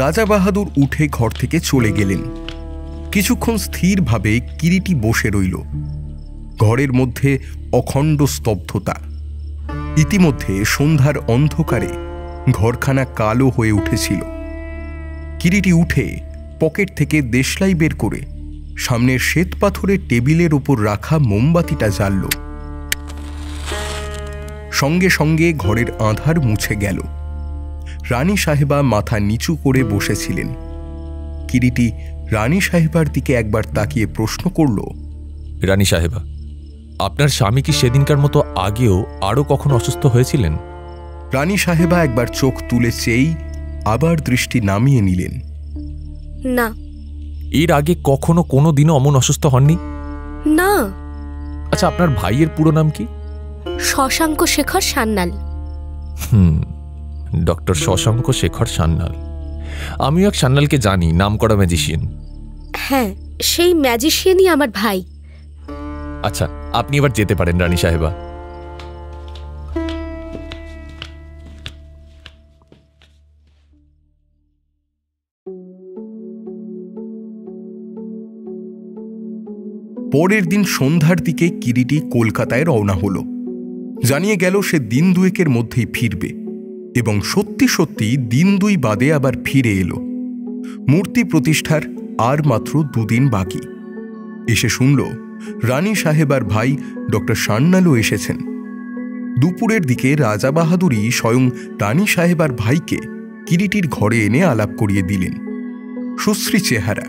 রাজা বাহাদুর উঠে ঘর থেকে চলে গেলেন। কিছুক্ষণ স্থিরভাবে কিরিটি বসে রইল। ঘরের মধ্যে অখণ্ড স্তব্ধতা। ইতিমধ্যে সন্ধ্যার অন্ধকারে ঘরখানা কালো হয়ে উঠেছিল। কিরিটি উঠে পকেট থেকে দেশলাই বের করে সামনের শ্বেত পাথরের টেবিলের উপর রাখা মোমবাতিটা জ্বালল। সঙ্গে সঙ্গে ঘরের আঁধার মুছে গেল। রানী সাহেবা মাথা নিচু করে বসেছিলেন। কিরিটি রানী সাহেবার দিকে একবার তাকিয়ে প্রশ্ন করল, রানী সাহেবা, আপনার স্বামী কি সেদিনকার মতো আগেও আরো কখনো অসুস্থ হয়েছিলেন? রানী সাহেবা একবার চোখ তুলে চেয়েই আবার দৃষ্টি নামিয়ে নিলেন। না। এর আগে কখনো কোনো দিনও অমন অসুস্থ হননি? না। আচ্ছা, আপনার ভাইয়ের পুরো নাম কি? শশাঙ্ক শেখর সান্যাল। ডক্টর শশাঙ্ক শেখর সান্যাল। আমিও এক সান্যালকে জানি, নামকরা ম্যাজিশিয়ান। হ্যাঁ, সেই ম্যাজিশিয়ানই আমার ভাই। আচ্ছা, আপনি এবার যেতে পারেন রানী সাহেবা। পরের দিন সন্ধ্যার দিকে কিরিটি কলকাতায় রওনা হল। জানিয়ে গেল সে দিন দুয়েকের মধ্যেই ফিরবে, এবং সত্যি সত্যি দিন 2 বাদে আবার ফিরে এলো। মূর্তি প্রতিষ্ঠার আর মাত্র 2 দিন বাকি। এসে শুনল রানী সাহেবার ভাই ডক্টর সান্যালও এসেছেন। দুপুরের দিকে রাজা বাহাদুরই স্বয়ং রানী সাহেবার ভাইকে কিরিটির ঘরে এনে আলাপ করিয়ে দিলেন। সুশ্রী চেহারা,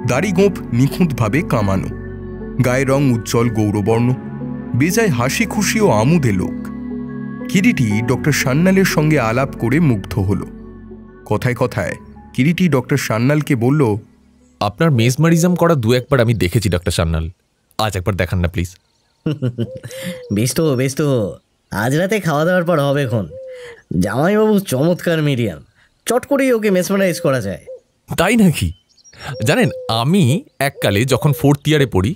দাড়ি গোঁফ নিখুঁতভাবে কামানো, গায়ের রং উজ্জ্বল গৌরবর্ণ, বেজায় হাসি খুশি ও আমোদে লোক। কিরিটি ডক্টর সান্যালের সঙ্গে আলাপ করে মুগ্ধ হল। কথায় কথায় কিরিটি ডক্টর সান্যালকে বলল, আপনার মেসমারিজম করা 2-1বার আমি দেখেছি ডক্টর সান্যাল, আজ একবার দেখান না প্লিজ। বেশ তো, আজ রাতে খাওয়া দাওয়ার পর হবে খন। জামাইবাবু চমৎকার মিডিয়াম, চট করেই ওকে মেসমারাইজ করা যায়। তাই নাকি? জানেন, আমি এককালে যখন 4th ইয়ারে পড়ি,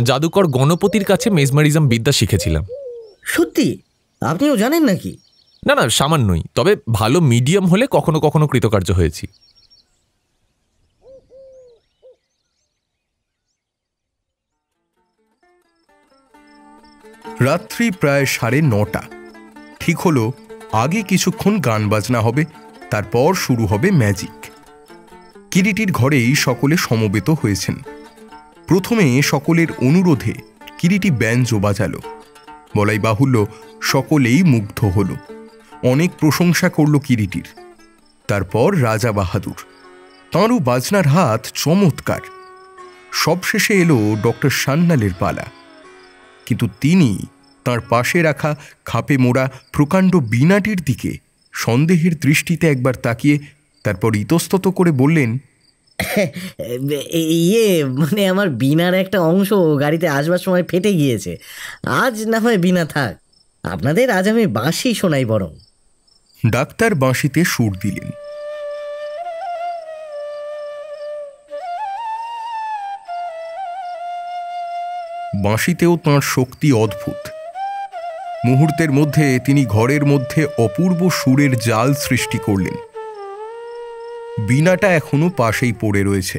জাদুকর গণপতির কাছে মেসমারিজম বিদ্যা শিখেছিলাম। সত্যি? আপনিও জানেন নাকি? না, সামান্যই, তবে ভালো মিডিয়াম হলে কখনো কখনো কৃতকার্য হয়েছি। রাত্রি প্রায় 9:30। ঠিক হলো আগে কিছুক্ষণ গান বাজনা হবে, তারপর শুরু হবে ম্যাজিক। কিরিটির ঘরেই সকলে সমবেত হয়েছেন। প্রথমে সকলের অনুরোধে কিরিটি ব্যাঞ্জো বাজালো। বলাই বাহুল্য সকলেই মুগ্ধ হল, অনেক প্রশংসা করল কিরিটির। তারপর রাজা বাহাদুর, তাঁরও বাজনার হাত চমৎকার। সবশেষে এলো ডক্টর সান্যালের পালা, কিন্তু তিনি তাঁর পাশে রাখা খাপে মোড়া প্রকাণ্ড বীণাটির দিকে সন্দেহের দৃষ্টিতে একবার তাকিয়ে তারপর ইতস্তত করে বললেন, মানে আমার বীণার একটা অংশ গাড়িতে আসবার সময় ফেটে গিয়েছে। আজ না হয় বীণা থাক, আপনাদের আজ আমি বাঁশি শোনাই বরং। ডাক্তার বাঁশিতে সুর দিলেন। বাঁশিতেও তাঁর শক্তি অদ্ভুত। মুহূর্তের মধ্যে তিনি ঘরের মধ্যে অপূর্ব সুরের জাল সৃষ্টি করলেন। বীণাটা এখনো পাশেই পড়ে রয়েছে।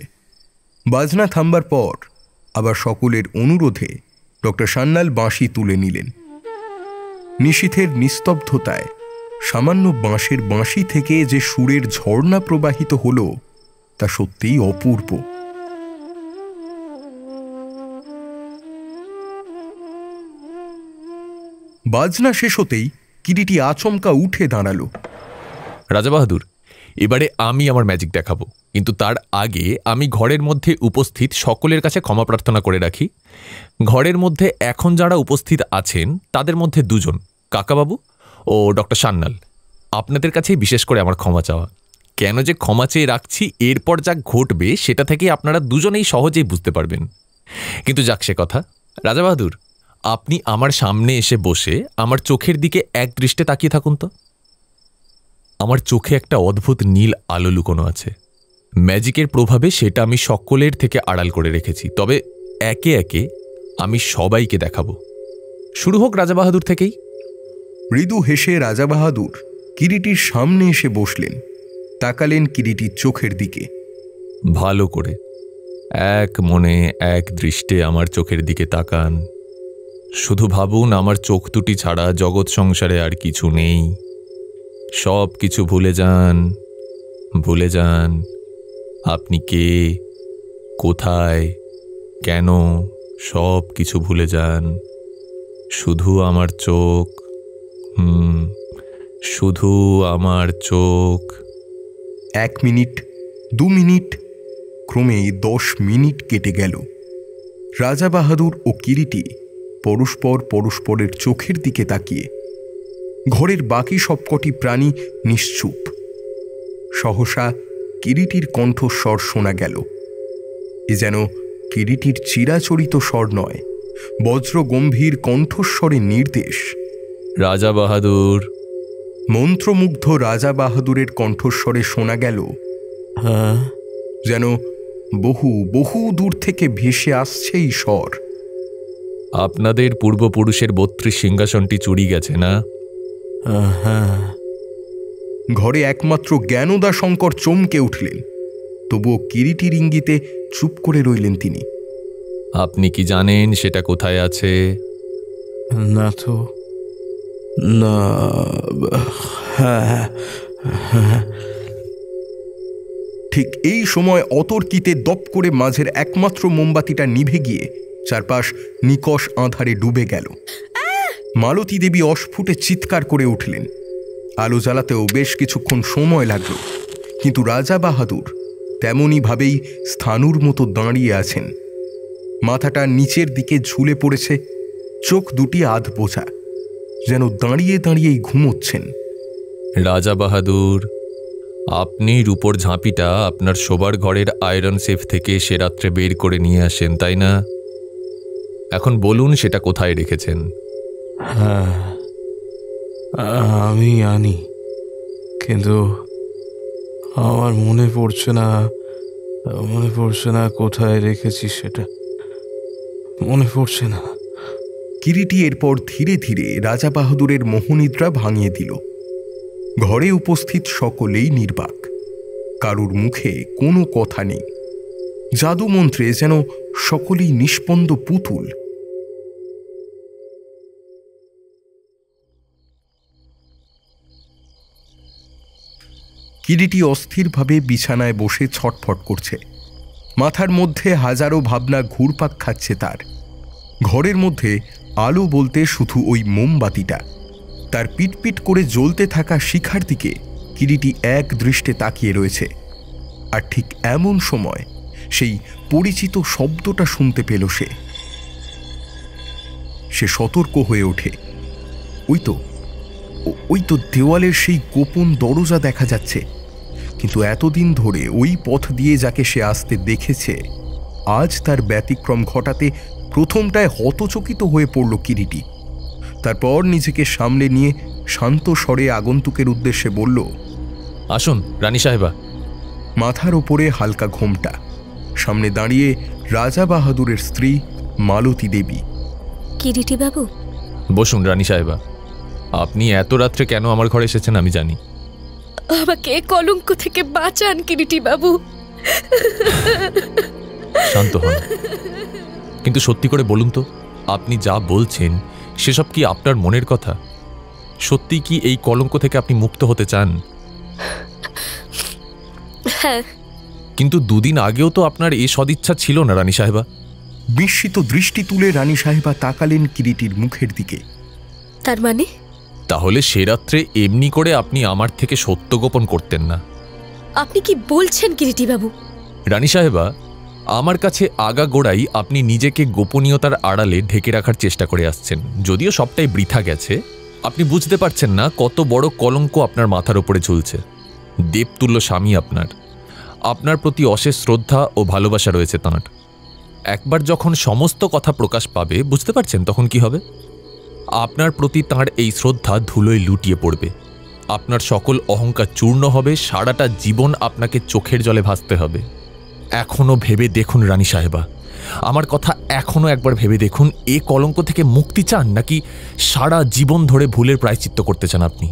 বাজনা থামবার পর আবার সকলের অনুরোধে ডক্টর সান্যাল বাঁশি তুলে নিলেন। নিশীথের নিস্তব্ধতায় সামান্য বাঁশের বাঁশি থেকে যে সুরের ঝর্ণা প্রবাহিত হল তা সত্যিই অপূর্ব। বাজনা শেষ হতেই কিরিটি আচমকা উঠে দাঁড়ালো। রাজা বাহাদুর, এবারে আমি আমার ম্যাজিক দেখাবো, কিন্তু তার আগে আমি ঘরের মধ্যে উপস্থিত সকলের কাছে ক্ষমা প্রার্থনা করে রাখি। ঘরের মধ্যে এখন যারা উপস্থিত আছেন তাদের মধ্যে দুজন, কাকাবাবু ও ডক্টর সান্যাল, আপনাদের কাছেই বিশেষ করে আমার ক্ষমা চাওয়া। কেন যে ক্ষমা চেয়ে রাখছি এরপর যা ঘটবে সেটা থেকে আপনারা দুজনেই সহজেই বুঝতে পারবেন। কিন্তু যাক সে কথা। রাজা বাহাদুর, আপনি আমার সামনে এসে বসে আমার চোখের দিকে এক দৃষ্টে তাকিয়ে থাকুন তো। আমার চোখে একটা অদ্ভুত নীল আলো লুকোনো আছে। ম্যাজিকের প্রভাবে সেটা আমি সকলের থেকে আড়াল করে রেখেছি, তবে একে একে আমি সবাইকে দেখাবো। শুরু হোক রাজা বাহাদুর থেকেই। মৃদু হেসে রাজা বাহাদুর কিরিটির সামনে এসে বসলেন, তাকালেন কিরিটির চোখের দিকে। ভালো করে এক মনে এক দৃষ্টে আমার চোখের দিকে তাকান। শুধু ভাবুন আমার চোখ দুটি ছাড়া জগৎ সংসারে আর কিছু নেই। সব কিছু ভুলে যান, ভুলে যান আপনি কে, কোথায়, কেন, সব কিছু ভুলে যান। শুধু আমার চোখ, শুধু আমার চোখ। 1 মিনিট, 2 মিনিট, ক্রমে 10 মিনিট কেটে গেল। রাজা বাহাদুর ও কিরিটি পরস্পর পরস্পরের চোখের দিকে তাকিয়ে। ঘরের বাকি সবকটি প্রাণী নিশ্চুপ। সহসা কিরিটির কণ্ঠস্বর শোনা গেল। এ যেন কিরিটির চিরাচরিত স্বর নয়, বজ্র গম্ভীর কণ্ঠস্বরে নির্দেশ। রাজা বাহাদুর। মন্ত্রমুগ্ধ রাজা বাহাদুরের কণ্ঠস্বরে শোনা গেল, হ্যাঁ, যেন বহু বহু দূর থেকে ভেসে আসছে এই স্বর। আপনাদের পূর্বপুরুষের 32 সিংহাসনটি চুরি গেছে না? হ্যাঁ। ঘরে একমাত্র জ্ঞানদা শঙ্কর চমকে উঠলেন, তবুও কিরিটির ইঙ্গিতে চুপ করে রইলেন তিনি। আপনি কি জানেন সেটা কোথায় আছে? না তো, না। হ্যাঁ। ঠিক এই সময় অতর্কিতে দপ করে মাঝের একমাত্র মোমবাতিটা নিভে গিয়ে চারপাশ নিকষ আঁধারে ডুবে গেল। মালতী দেবী অস্ফুটে চিৎকার করে উঠলেন। আলো জ্বালাতেও বেশ কিছুক্ষণ সময় লাগল, কিন্তু রাজা বাহাদুর তেমনই ভাবেই স্থানুর মতো দাঁড়িয়ে আছেন। মাথাটা নিচের দিকে ঝুলে পড়েছে, চোখ দুটি আধ বোঝা, যেন দাঁড়িয়ে দাঁড়িয়েই ঘুমোচ্ছেন। রাজা বাহাদুর, আপনি রূপোর ঝাঁপিটা আপনার শোবার ঘরের আয়রন সেফ থেকে সে রাত্রে বের করে নিয়ে আসেন, তাই না? এখন বলুন সেটা কোথায় রেখেছেন? হ্যাঁ, আমি আনি, কিন্তু আমার মনে পড়ছে না কোথায় রেখেছি, সেটা মনে পড়ছে না। কিরিটি এরপর ধীরে ধীরে রাজা বাহাদুরের মোহনিদ্রা ভাঙিয়ে দিল। ঘরে উপস্থিত সকলেই নির্বাক, কারুর মুখে কোনো কথা নেই। জাদু মন্ত্রে যেন সকলেই নিষ্পন্দ পুতুল। কিরিটি অস্থিরভাবে বিছানায় বসে ছটফট করছে। মাথার মধ্যে হাজারো ভাবনা ঘুরপাক খাচ্ছে তার। ঘরের মধ্যে আলো বলতে শুধু ওই মোমবাতিটা। তার পিটপিট করে জ্বলতে থাকা শিখার দিকে কিরিটি এক দৃষ্টে তাকিয়ে রয়েছে। আর ঠিক এমন সময় সেই পরিচিত শব্দটা শুনতে পেল সে সতর্ক হয়ে ওঠে। ওই তো দেওয়ালের সেই গোপন দরজা দেখা যাচ্ছে। কিন্তু এতদিন ধরে ওই পথ দিয়ে যাকে সে আসতে দেখেছে, আজ তার ব্যতিক্রম ঘটাতে প্রথমটায় হতচকিত হয়ে পড়ল কিরিটি। তারপর নিজেকে সামলে নিয়ে শান্ত স্বরে আগন্তুকের উদ্দেশ্যে বলল, আসুন রানী সাহেবা। মাথার ওপরে হালকা ঘোমটা, সামনে দাঁড়িয়ে রাজা বাহাদুরের স্ত্রী মালতী দেবী। কিরিটি বাবু, বসুন রানী সাহেবা। আপনি এত রাত্রে কেন আমার ঘরে এসেছেন আমি জানি। আমাকে কলঙ্ক থেকে বাঁচান কিরিটি বাবু। শান্ত হন, কিন্তু সত্যি করে বলুন তো, আপনি যা বলছেন সেসব কি আপনার মনের কথা? সত্যি কি এই কলঙ্ক থেকে আপনি মুক্ত হতে চান? হ্যাঁ। কিন্তু দুদিন আগেও তো আপনার এই সদিচ্ছা ছিল না রানী সাহেবা। বিস্মিত দৃষ্টি তুলে রানী সাহেবা তাকালেন কিরিটির মুখের দিকে। তার মানে? তাহলে সে রাত্রে এমনি করে আপনি আমার থেকে সত্য গোপন করতেন না। আপনি কি বলছেন কিরিটি বাবু? রানী সাহেবা, আমার কাছে আগাগোড়াই আপনি নিজেকে গোপনীয়তার আড়ালে ঢেকে রাখার চেষ্টা করে আসছেন। যদিও সবটাই বৃথা গেছে। আপনি বুঝতে পারছেন না কত বড় কলঙ্ক আপনার মাথার ওপরে ঝুলছে। দেবতুল্য স্বামী আপনার প্রতি অশেষ শ্রদ্ধা ও ভালোবাসা রয়েছে তাঁর। একবার যখন সমস্ত কথা প্রকাশ পাবে, বুঝতে পারছেন তখন কি হবে? আপনার প্রতি তাঁর এই শ্রদ্ধা ধুলোয় লুটিয়ে পড়বে। আপনার সকল অহংকার চূর্ণ হবে। সারাটা জীবন আপনাকে চোখের জলে ভাসতে হবে। এখনো ভেবে দেখুন রানী সাহেবা, আমার কথা এখনো একবার ভেবে দেখুন। এ কলঙ্ক থেকে মুক্তি চান, নাকি সারা জীবন ধরে ভুলের প্রায়শ্চিত্ত করতে চান? আপনি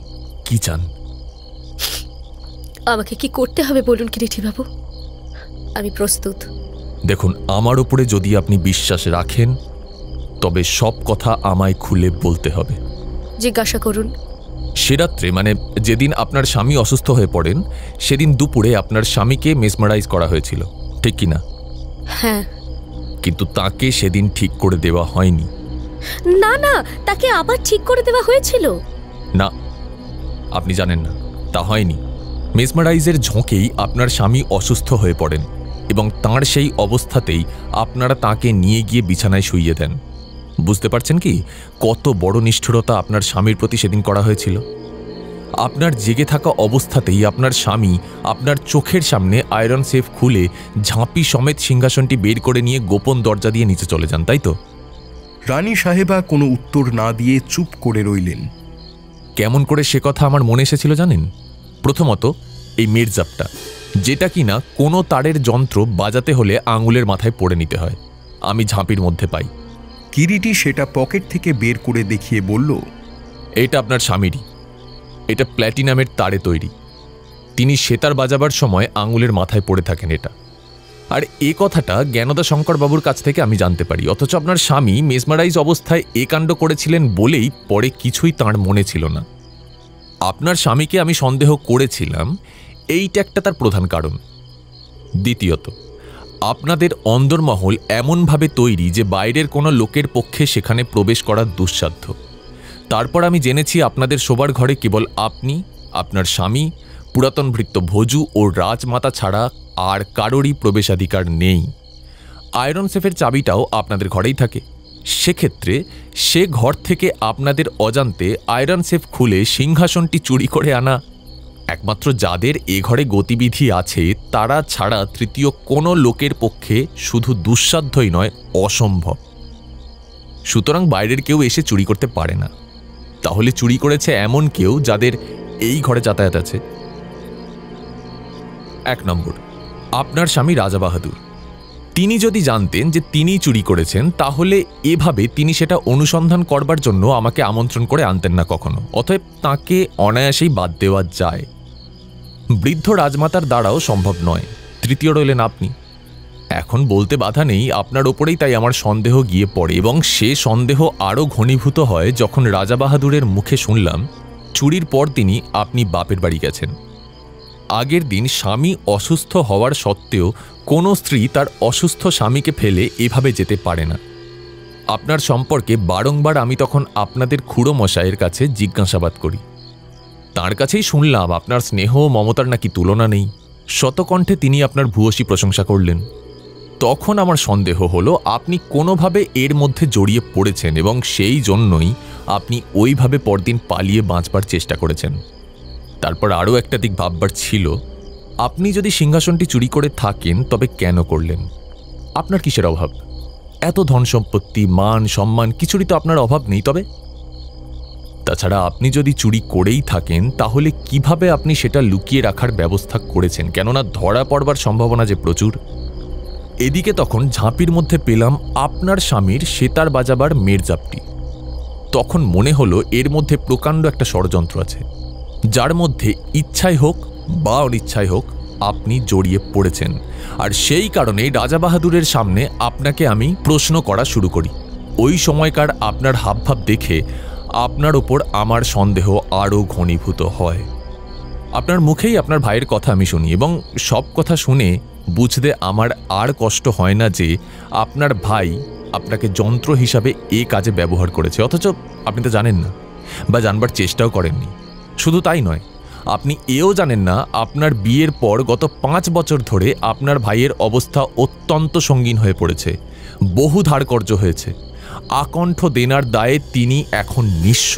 কি চান? আমাকে কি করতে হবে বলুন কিরিটি বাবু, আমি প্রস্তুত। দেখুন, আমার উপরে যদি আপনি বিশ্বাস রাখেন তবে সব কথা আমায় খুলে বলতে হবে। জিজ্ঞাসা করুন। সে রাত্রে, মানে যেদিন আপনার স্বামী অসুস্থ হয়ে পড়েন, সেদিন দুপুরে আপনার স্বামীকে মেসমারাইজ করা হয়েছিল, ঠিক কিনা? হ্যাঁ। কিন্তু তাকে সেদিন ঠিক করে দেওয়া হয়নি। না না, তাকে আবার ঠিক করে দেওয়া হয়েছিল। না, আপনি জানেন না, তা হয়নি। মেসমারাইজের ঝোঁকেই আপনার স্বামী অসুস্থ হয়ে পড়েন এবং তাঁর সেই অবস্থাতেই আপনারা তাকে নিয়ে গিয়ে বিছানায় শুইয়ে দেন। বুঝতে পারছেন কি কত বড় নিষ্ঠুরতা আপনার স্বামীর প্রতি সেদিন করা হয়েছিল? আপনার জেগে থাকা অবস্থাতেই আপনার স্বামী আপনার চোখের সামনে আয়রন সেফ খুলে ঝাঁপি সমেত সিংহাসনটি বের করে নিয়ে গোপন দরজা দিয়ে নিচে চলে যান, তাই তো? রানী সাহেবা কোনো উত্তর না দিয়ে চুপ করে রইলেন। কেমন করে সে কথা আমার মনে এসেছিল জানেন? প্রথমত এই মির্জাপটা, যেটা কিনা কোনো তারের যন্ত্র বাজাতে হলে আঙুলের মাথায় পড়ে নিতে হয়, আমি ঝাঁপির মধ্যে পাই। কিরিটি সেটা পকেট থেকে বের করে দেখিয়ে বলল, এটা আপনার স্বামীরই। এটা প্ল্যাটিনামের তারে তৈরি। তিনি সেতার বাজাবার সময় আঙুলের মাথায় পড়ে থাকেন এটা। আর এ কথাটা জ্ঞানদা শঙ্করবাবুর কাছ থেকে আমি জানতে পারি। অথচ আপনার স্বামী মেসমারাইজ অবস্থায় এ কাণ্ড করেছিলেন বলেই পরে কিছুই তাঁর মনে ছিল না। আপনার স্বামীকে আমি সন্দেহ করেছিলাম, এইটা একটা তার প্রধান কারণ। দ্বিতীয়ত, আপনাদের অন্দরমহল এমনভাবে তৈরি যে বাইরের কোনো লোকের পক্ষে সেখানে প্রবেশ করা দুঃসাধ্য। তারপর আমি জেনেছি আপনাদের শোবার ঘরে কেবল আপনি, আপনার স্বামী, পুরাতন ভৃত্য ভোজু ও রাজমাতা ছাড়া আর কারোরই প্রবেশাধিকার নেই। আয়রন সেফের চাবিটাও আপনাদের ঘরেই থাকে। সেক্ষেত্রে সে ঘর থেকে আপনাদের অজান্তে আয়রন সেফ খুলে সিংহাসনটি চুরি করে আনা একমাত্র যাদের এ ঘরে গতিবিধি আছে তারা ছাড়া তৃতীয় কোনো লোকের পক্ষে শুধু দুঃসাধ্যই নয়, অসম্ভব। সুতরাং বাইরের কেউ এসে চুরি করতে পারে না। তাহলে চুরি করেছে এমন কেউ যাদের এই ঘরে যাতায়াত আছে। 1 নম্বর, আপনার স্বামী রাজা বাহাদুর। তিনি যদি জানতেন যে তিনিই চুরি করেছেন, তাহলে এভাবে তিনি সেটা অনুসন্ধান করবার জন্য আমাকে আমন্ত্রণ করে আনতেন না কখনো। অতএব তাঁকে অনায়াসেই বাদ দেওয়া যায়। বৃদ্ধ রাজমাতার দ্বারাও সম্ভব নয়। তৃতীয় রইলেন আপনি। এখন বলতে বাধা নেই, আপনার ওপরেই তাই আমার সন্দেহ গিয়ে পড়ে এবং সে সন্দেহ আরও ঘনীভূত হয় যখন রাজা বাহাদুরের মুখে শুনলাম চুরির পর তিনি আপনি বাপের বাড়ি গেছেন। আগের দিন স্বামী অসুস্থ হওয়ার সত্ত্বেও কোনো স্ত্রী তার অসুস্থ স্বামীকে ফেলে এভাবে যেতে পারে না। আপনার সম্পর্কে বারংবার আমি তখন আপনাদের খুড়ো মশাইয়ের কাছে জিজ্ঞাসাবাদ করি। তার কাছেই শুনলাম আপনার স্নেহ ও মমতার নাকি তুলনা নেই। শতকণ্ঠে তিনি আপনার ভূয়সী প্রশংসা করলেন। তখন আমার সন্দেহ হলো আপনি কোনোভাবে এর মধ্যে জড়িয়ে পড়েছেন এবং সেই জন্যই আপনি ওইভাবে পরদিন পালিয়ে বাঁচবার চেষ্টা করেছেন। তারপর আরও একটা দিক ভাববার ছিল, আপনি যদি সিংহাসনটি চুরি করে থাকেন তবে কেন করলেন? আপনার কিসের অভাব? এত ধন সম্পত্তি, মান সম্মান কিছুরই তো আপনার অভাব নেই। তবে তাছাড়া আপনি যদি চুরি করেই থাকেন তাহলে কিভাবে আপনি সেটা লুকিয়ে রাখার ব্যবস্থা করেছেন? কেননা ধরা পড়বার সম্ভাবনা যে প্রচুর। এদিকে তখন ঝাঁপির মধ্যে পেলাম আপনার স্বামীর সেতার বাজাবার মেরজাপটি। তখন মনে হলো এর মধ্যে প্রকাণ্ড একটা ষড়যন্ত্র আছে, যার মধ্যে ইচ্ছাই হোক বা অনিচ্ছাই হোক আপনি জড়িয়ে পড়েছেন। আর সেই কারণেই রাজা বাহাদুরের সামনে আপনাকে আমি প্রশ্ন করা শুরু করি। ওই সময়কার আপনার হাবভাব দেখে আপনার ওপর আমার সন্দেহ আরও ঘনীভূত হয়। আপনার মুখেই আপনার ভাইয়ের কথা আমি শুনি এবং সব কথা শুনে বুঝতে আমার আর কষ্ট হয় না যে আপনার ভাই আপনাকে যন্ত্র হিসাবে এ কাজে ব্যবহার করেছে, অথচ আপনি তো জানেন না বা জানবার চেষ্টাও করেননি। শুধু তাই নয়, আপনি এও জানেন না আপনার বিয়ের পর গত 5 বছর ধরে আপনার ভাইয়ের অবস্থা অত্যন্ত সঙ্গীন হয়ে পড়েছে। বহু ধারকর্য হয়েছে। আকণ্ঠ দেনার দায়ে তিনি এখন নিঃস্ব।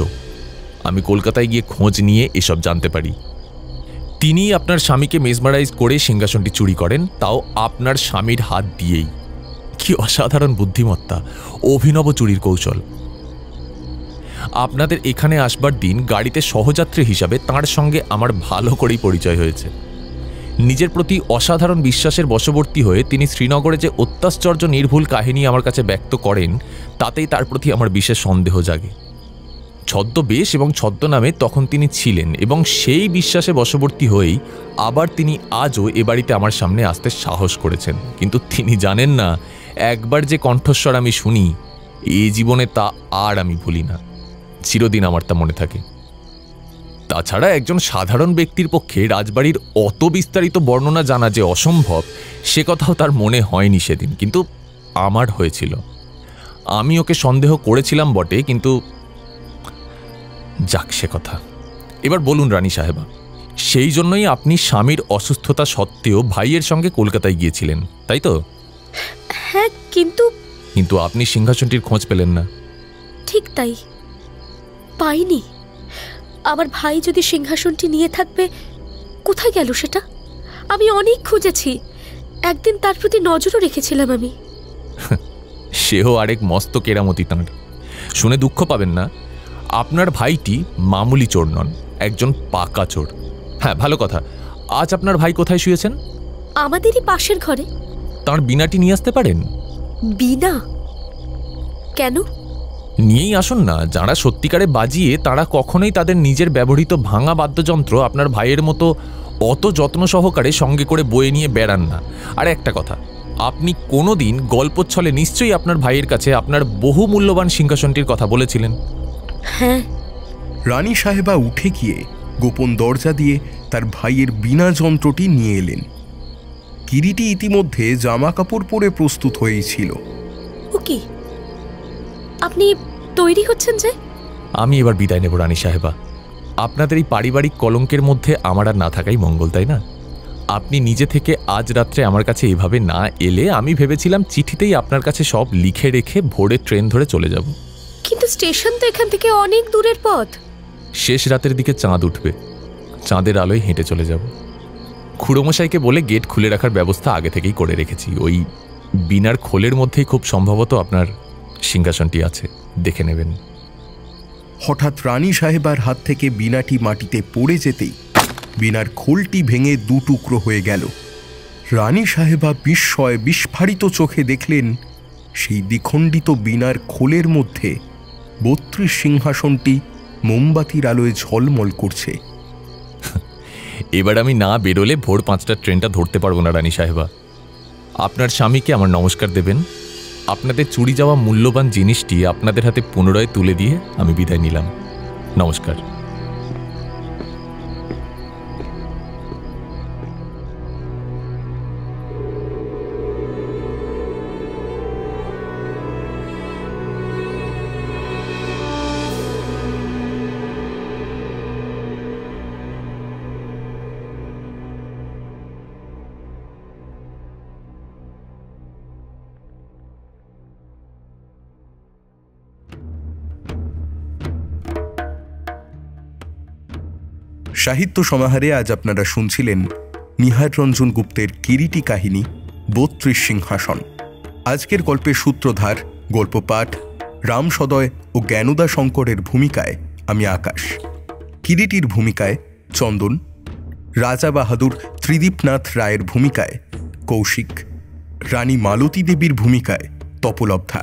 আমি কলকাতায় গিয়ে খোঁজ নিয়ে এসব জানতে পারি। তিনি আপনার স্বামীকে মেসমারাইজ করে সিংহাসনটি চুরি করেন, তাও আপনার স্বামীর হাত দিয়েই। কি অসাধারণ বুদ্ধিমত্তা, অভিনব চুরির কৌশল। আপনাদের এখানে আসবার দিন গাড়িতে সহযাত্রী হিসাবে তাঁর সঙ্গে আমার ভালো করেই পরিচয় হয়েছে। নিজের প্রতি অসাধারণ বিশ্বাসের বশবর্তী হয়ে তিনি শ্রীনগরে যে অত্যাশ্চর্য নির্ভুল কাহিনী আমার কাছে ব্যক্ত করেন, তাতেই তার প্রতি আমার বিশেষ সন্দেহ জাগে। ছদ্মবেশ এবং ছদ্মনামে তখন তিনি ছিলেন এবং সেই বিশ্বাসে বশবর্তী হয়েই আবার তিনি আজও এ বাড়িতে আমার সামনে আসতে সাহস করেছেন। কিন্তু তিনি জানেন না, একবার যে কণ্ঠস্বর আমি শুনি এ জীবনে তা আর আমি ভুলি না, চিরদিন আমার তা মনে থাকে। তাছাড়া একজন সাধারণ ব্যক্তির পক্ষে রাজবাড়ির অত বিস্তারিত বর্ণনা জানা যে অসম্ভব সে কথাও তার মনে হয়নি সেদিন, কিন্তু আমার হয়েছিল। আমি ওকে সন্দেহ করেছিলাম বটে, কিন্তু যাক সে কথা। এবার বলুন রানী সাহেবা, সেই জন্যই আপনি স্বামীর অসুস্থতা সত্ত্বেও ভাইয়ের সঙ্গে কলকাতায় গিয়েছিলেন, তাই তো? হ্যাঁ, কিন্তু আপনি সিংহাসনটির খোঁজ পেলেন না। ঠিক তাই, পাইনি। আমার ভাই যদি সিংহাসনটি নিয়ে থাকবে, কোথায় গেল সেটা? আমি অনেক খুঁজেছি, একদিন তার প্রতি নজরও রেখেছিলাম আমি। সেও আরেক মস্ত কেরামতি তাঁর। শুনে দুঃখ পাবেন না, আপনার ভাইটি মামুলি চোর নন, একজন পাকা চোর। হ্যাঁ, ভালো কথা। আজ আপনার ভাই কোথায় শুয়েছেন? আমাদেরই পাশের ঘরে। তাঁর বীণাটি নিয়ে আসতে পারেন? বীণা? কেন? নিয়েই আসুন না। যারা সত্যিকারে বাজিয়ে তারা কখনোই তাদের নিজের ব্যবহৃত ভাঙা বাদ্যযন্ত্র আপনার ভাইয়ের মতো অত যত্ন সহকারে সঙ্গে করে বয়ে নিয়ে বেড়ান না। আর একটা কথা, আপনি কোনোদিন গল্পচ্ছলে নিশ্চয়ই আপনার ভাইয়ের কাছে আপনার বহু মূল্যবান সিংহাসনটির কথা বলেছিলেন। হ্যাঁ। রানী সাহেবা উঠে গিয়ে গোপন দরজা দিয়ে তার ভাইয়ের বীণা যন্ত্রটি নিয়ে এলেন। কিরিটি ইতিমধ্যে জামা কাপড় পরে প্রস্তুত হয়েছিল। ওকে, আপনি তৈরি হচ্ছেন যে? আমি এবার বিদায় নেব রানী সাহেবা। আপনাদের এই পারিবারিক কলঙ্কের মধ্যে আমার আর না থাকাই মঙ্গল, তাই না? আপনি নিজে থেকে আজ রাত্রে আমার কাছে এভাবে না এলে আমি ভেবেছিলাম চিঠিতেই আপনার কাছে সব লিখে রেখে ভোরে ট্রেন ধরে চলে যাব। কিন্তু স্টেশন তো এখান থেকে অনেক দূরের পথ। শেষ রাতের দিকে চাঁদ উঠবে, চাঁদের আলোয় হেঁটে চলে যাব। খুড়োমশাইকে বলে গেট খুলে রাখার ব্যবস্থা আগে থেকেই করে রেখেছি। ওই বীণার খোলের মধ্যেই খুব সম্ভবত আপনার সিংহাসনটি আছে, দেখে নেবেন। হঠাৎ রানী সাহেবার হাত থেকে বীণাটি মাটিতে পড়ে যেতেই বীণার খোলটি ভেঙে 2 টুকরো হয়ে গেল। রানী সাহেবা বিস্ময়ে বিস্ফারিত চোখে দেখলেন সেই দ্বিখণ্ডিত বীণার খোলের মধ্যে 32 সিংহাসনটি মোমবাতির আলোয় ঝলমল করছে। এবার আমি না বেরোলে ভোর 5টার ট্রেনটা ধরতে পারবো না রানী সাহেবা। আপনার স্বামীকে আমার নমস্কার দেবেন। আপনাদের চুরি যাওয়া মূল্যবান জিনিসটি আপনাদের হাতে পুনরায় তুলে দিয়ে আমি বিদায় নিলাম। নমস্কার। সাহিত্য সমাহারে আজ আপনারা শুনছিলেন নিহার রঞ্জন গুপ্তের কিরিটি কাহিনী ৩২ সিংহাসন। আজকের গল্পের সূত্রধার, গল্প পাঠ রাম সদয় ও জ্ঞানদা শঙ্করের ভূমিকায় আমি আকাশ, কিরিটির ভূমিকায় চন্দন, রাজা বাহাদুর ত্রিদীপনাথ রায়ের ভূমিকায় কৌশিক, রানী মালতী দেবীর ভূমিকায় তপলব্ধা,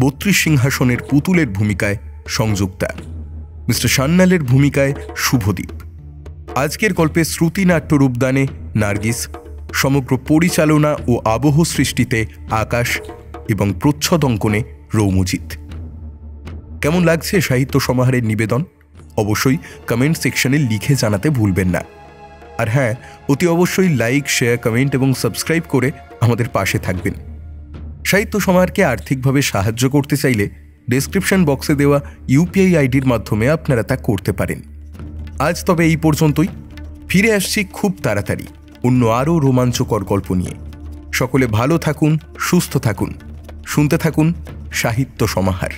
৩২ সিংহাসনের পুতুলের ভূমিকায় সংযুক্তা, মিস্টার সান্যালের ভূমিকায় শুভদীপ। আজকের গল্পে শ্রুতিনাট্য রূপদানে নার্গিস, সমগ্র পরিচালনা ও আবহ সৃষ্টিতে আকাশ এবং প্রচ্ছদ অঙ্কনে রৌমজিৎ। কেমন লাগছে সাহিত্য সমাহারের নিবেদন? অবশ্যই কমেন্ট সেকশনে লিখে জানাতে ভুলবেন না। আর হ্যাঁ, অতি অবশ্যই লাইক, শেয়ার, কমেন্ট এবং সাবস্ক্রাইব করে আমাদের পাশে থাকবেন। সাহিত্য সমাহারকে আর্থিকভাবে সাহায্য করতে চাইলে ডেসক্রিপশন বক্সে দেওয়া ইউপিআই আইডির মাধ্যমে আপনারা তা করতে পারেন। আজ তবে এই পর্যন্তই। ফিরে আসছি খুব তাড়াতাড়ি অন্য আরও রোমাঞ্চকর গল্প নিয়ে। সকলে ভালো থাকুন, সুস্থ থাকুন, শুনতে থাকুন সাহিত্য সমাহার।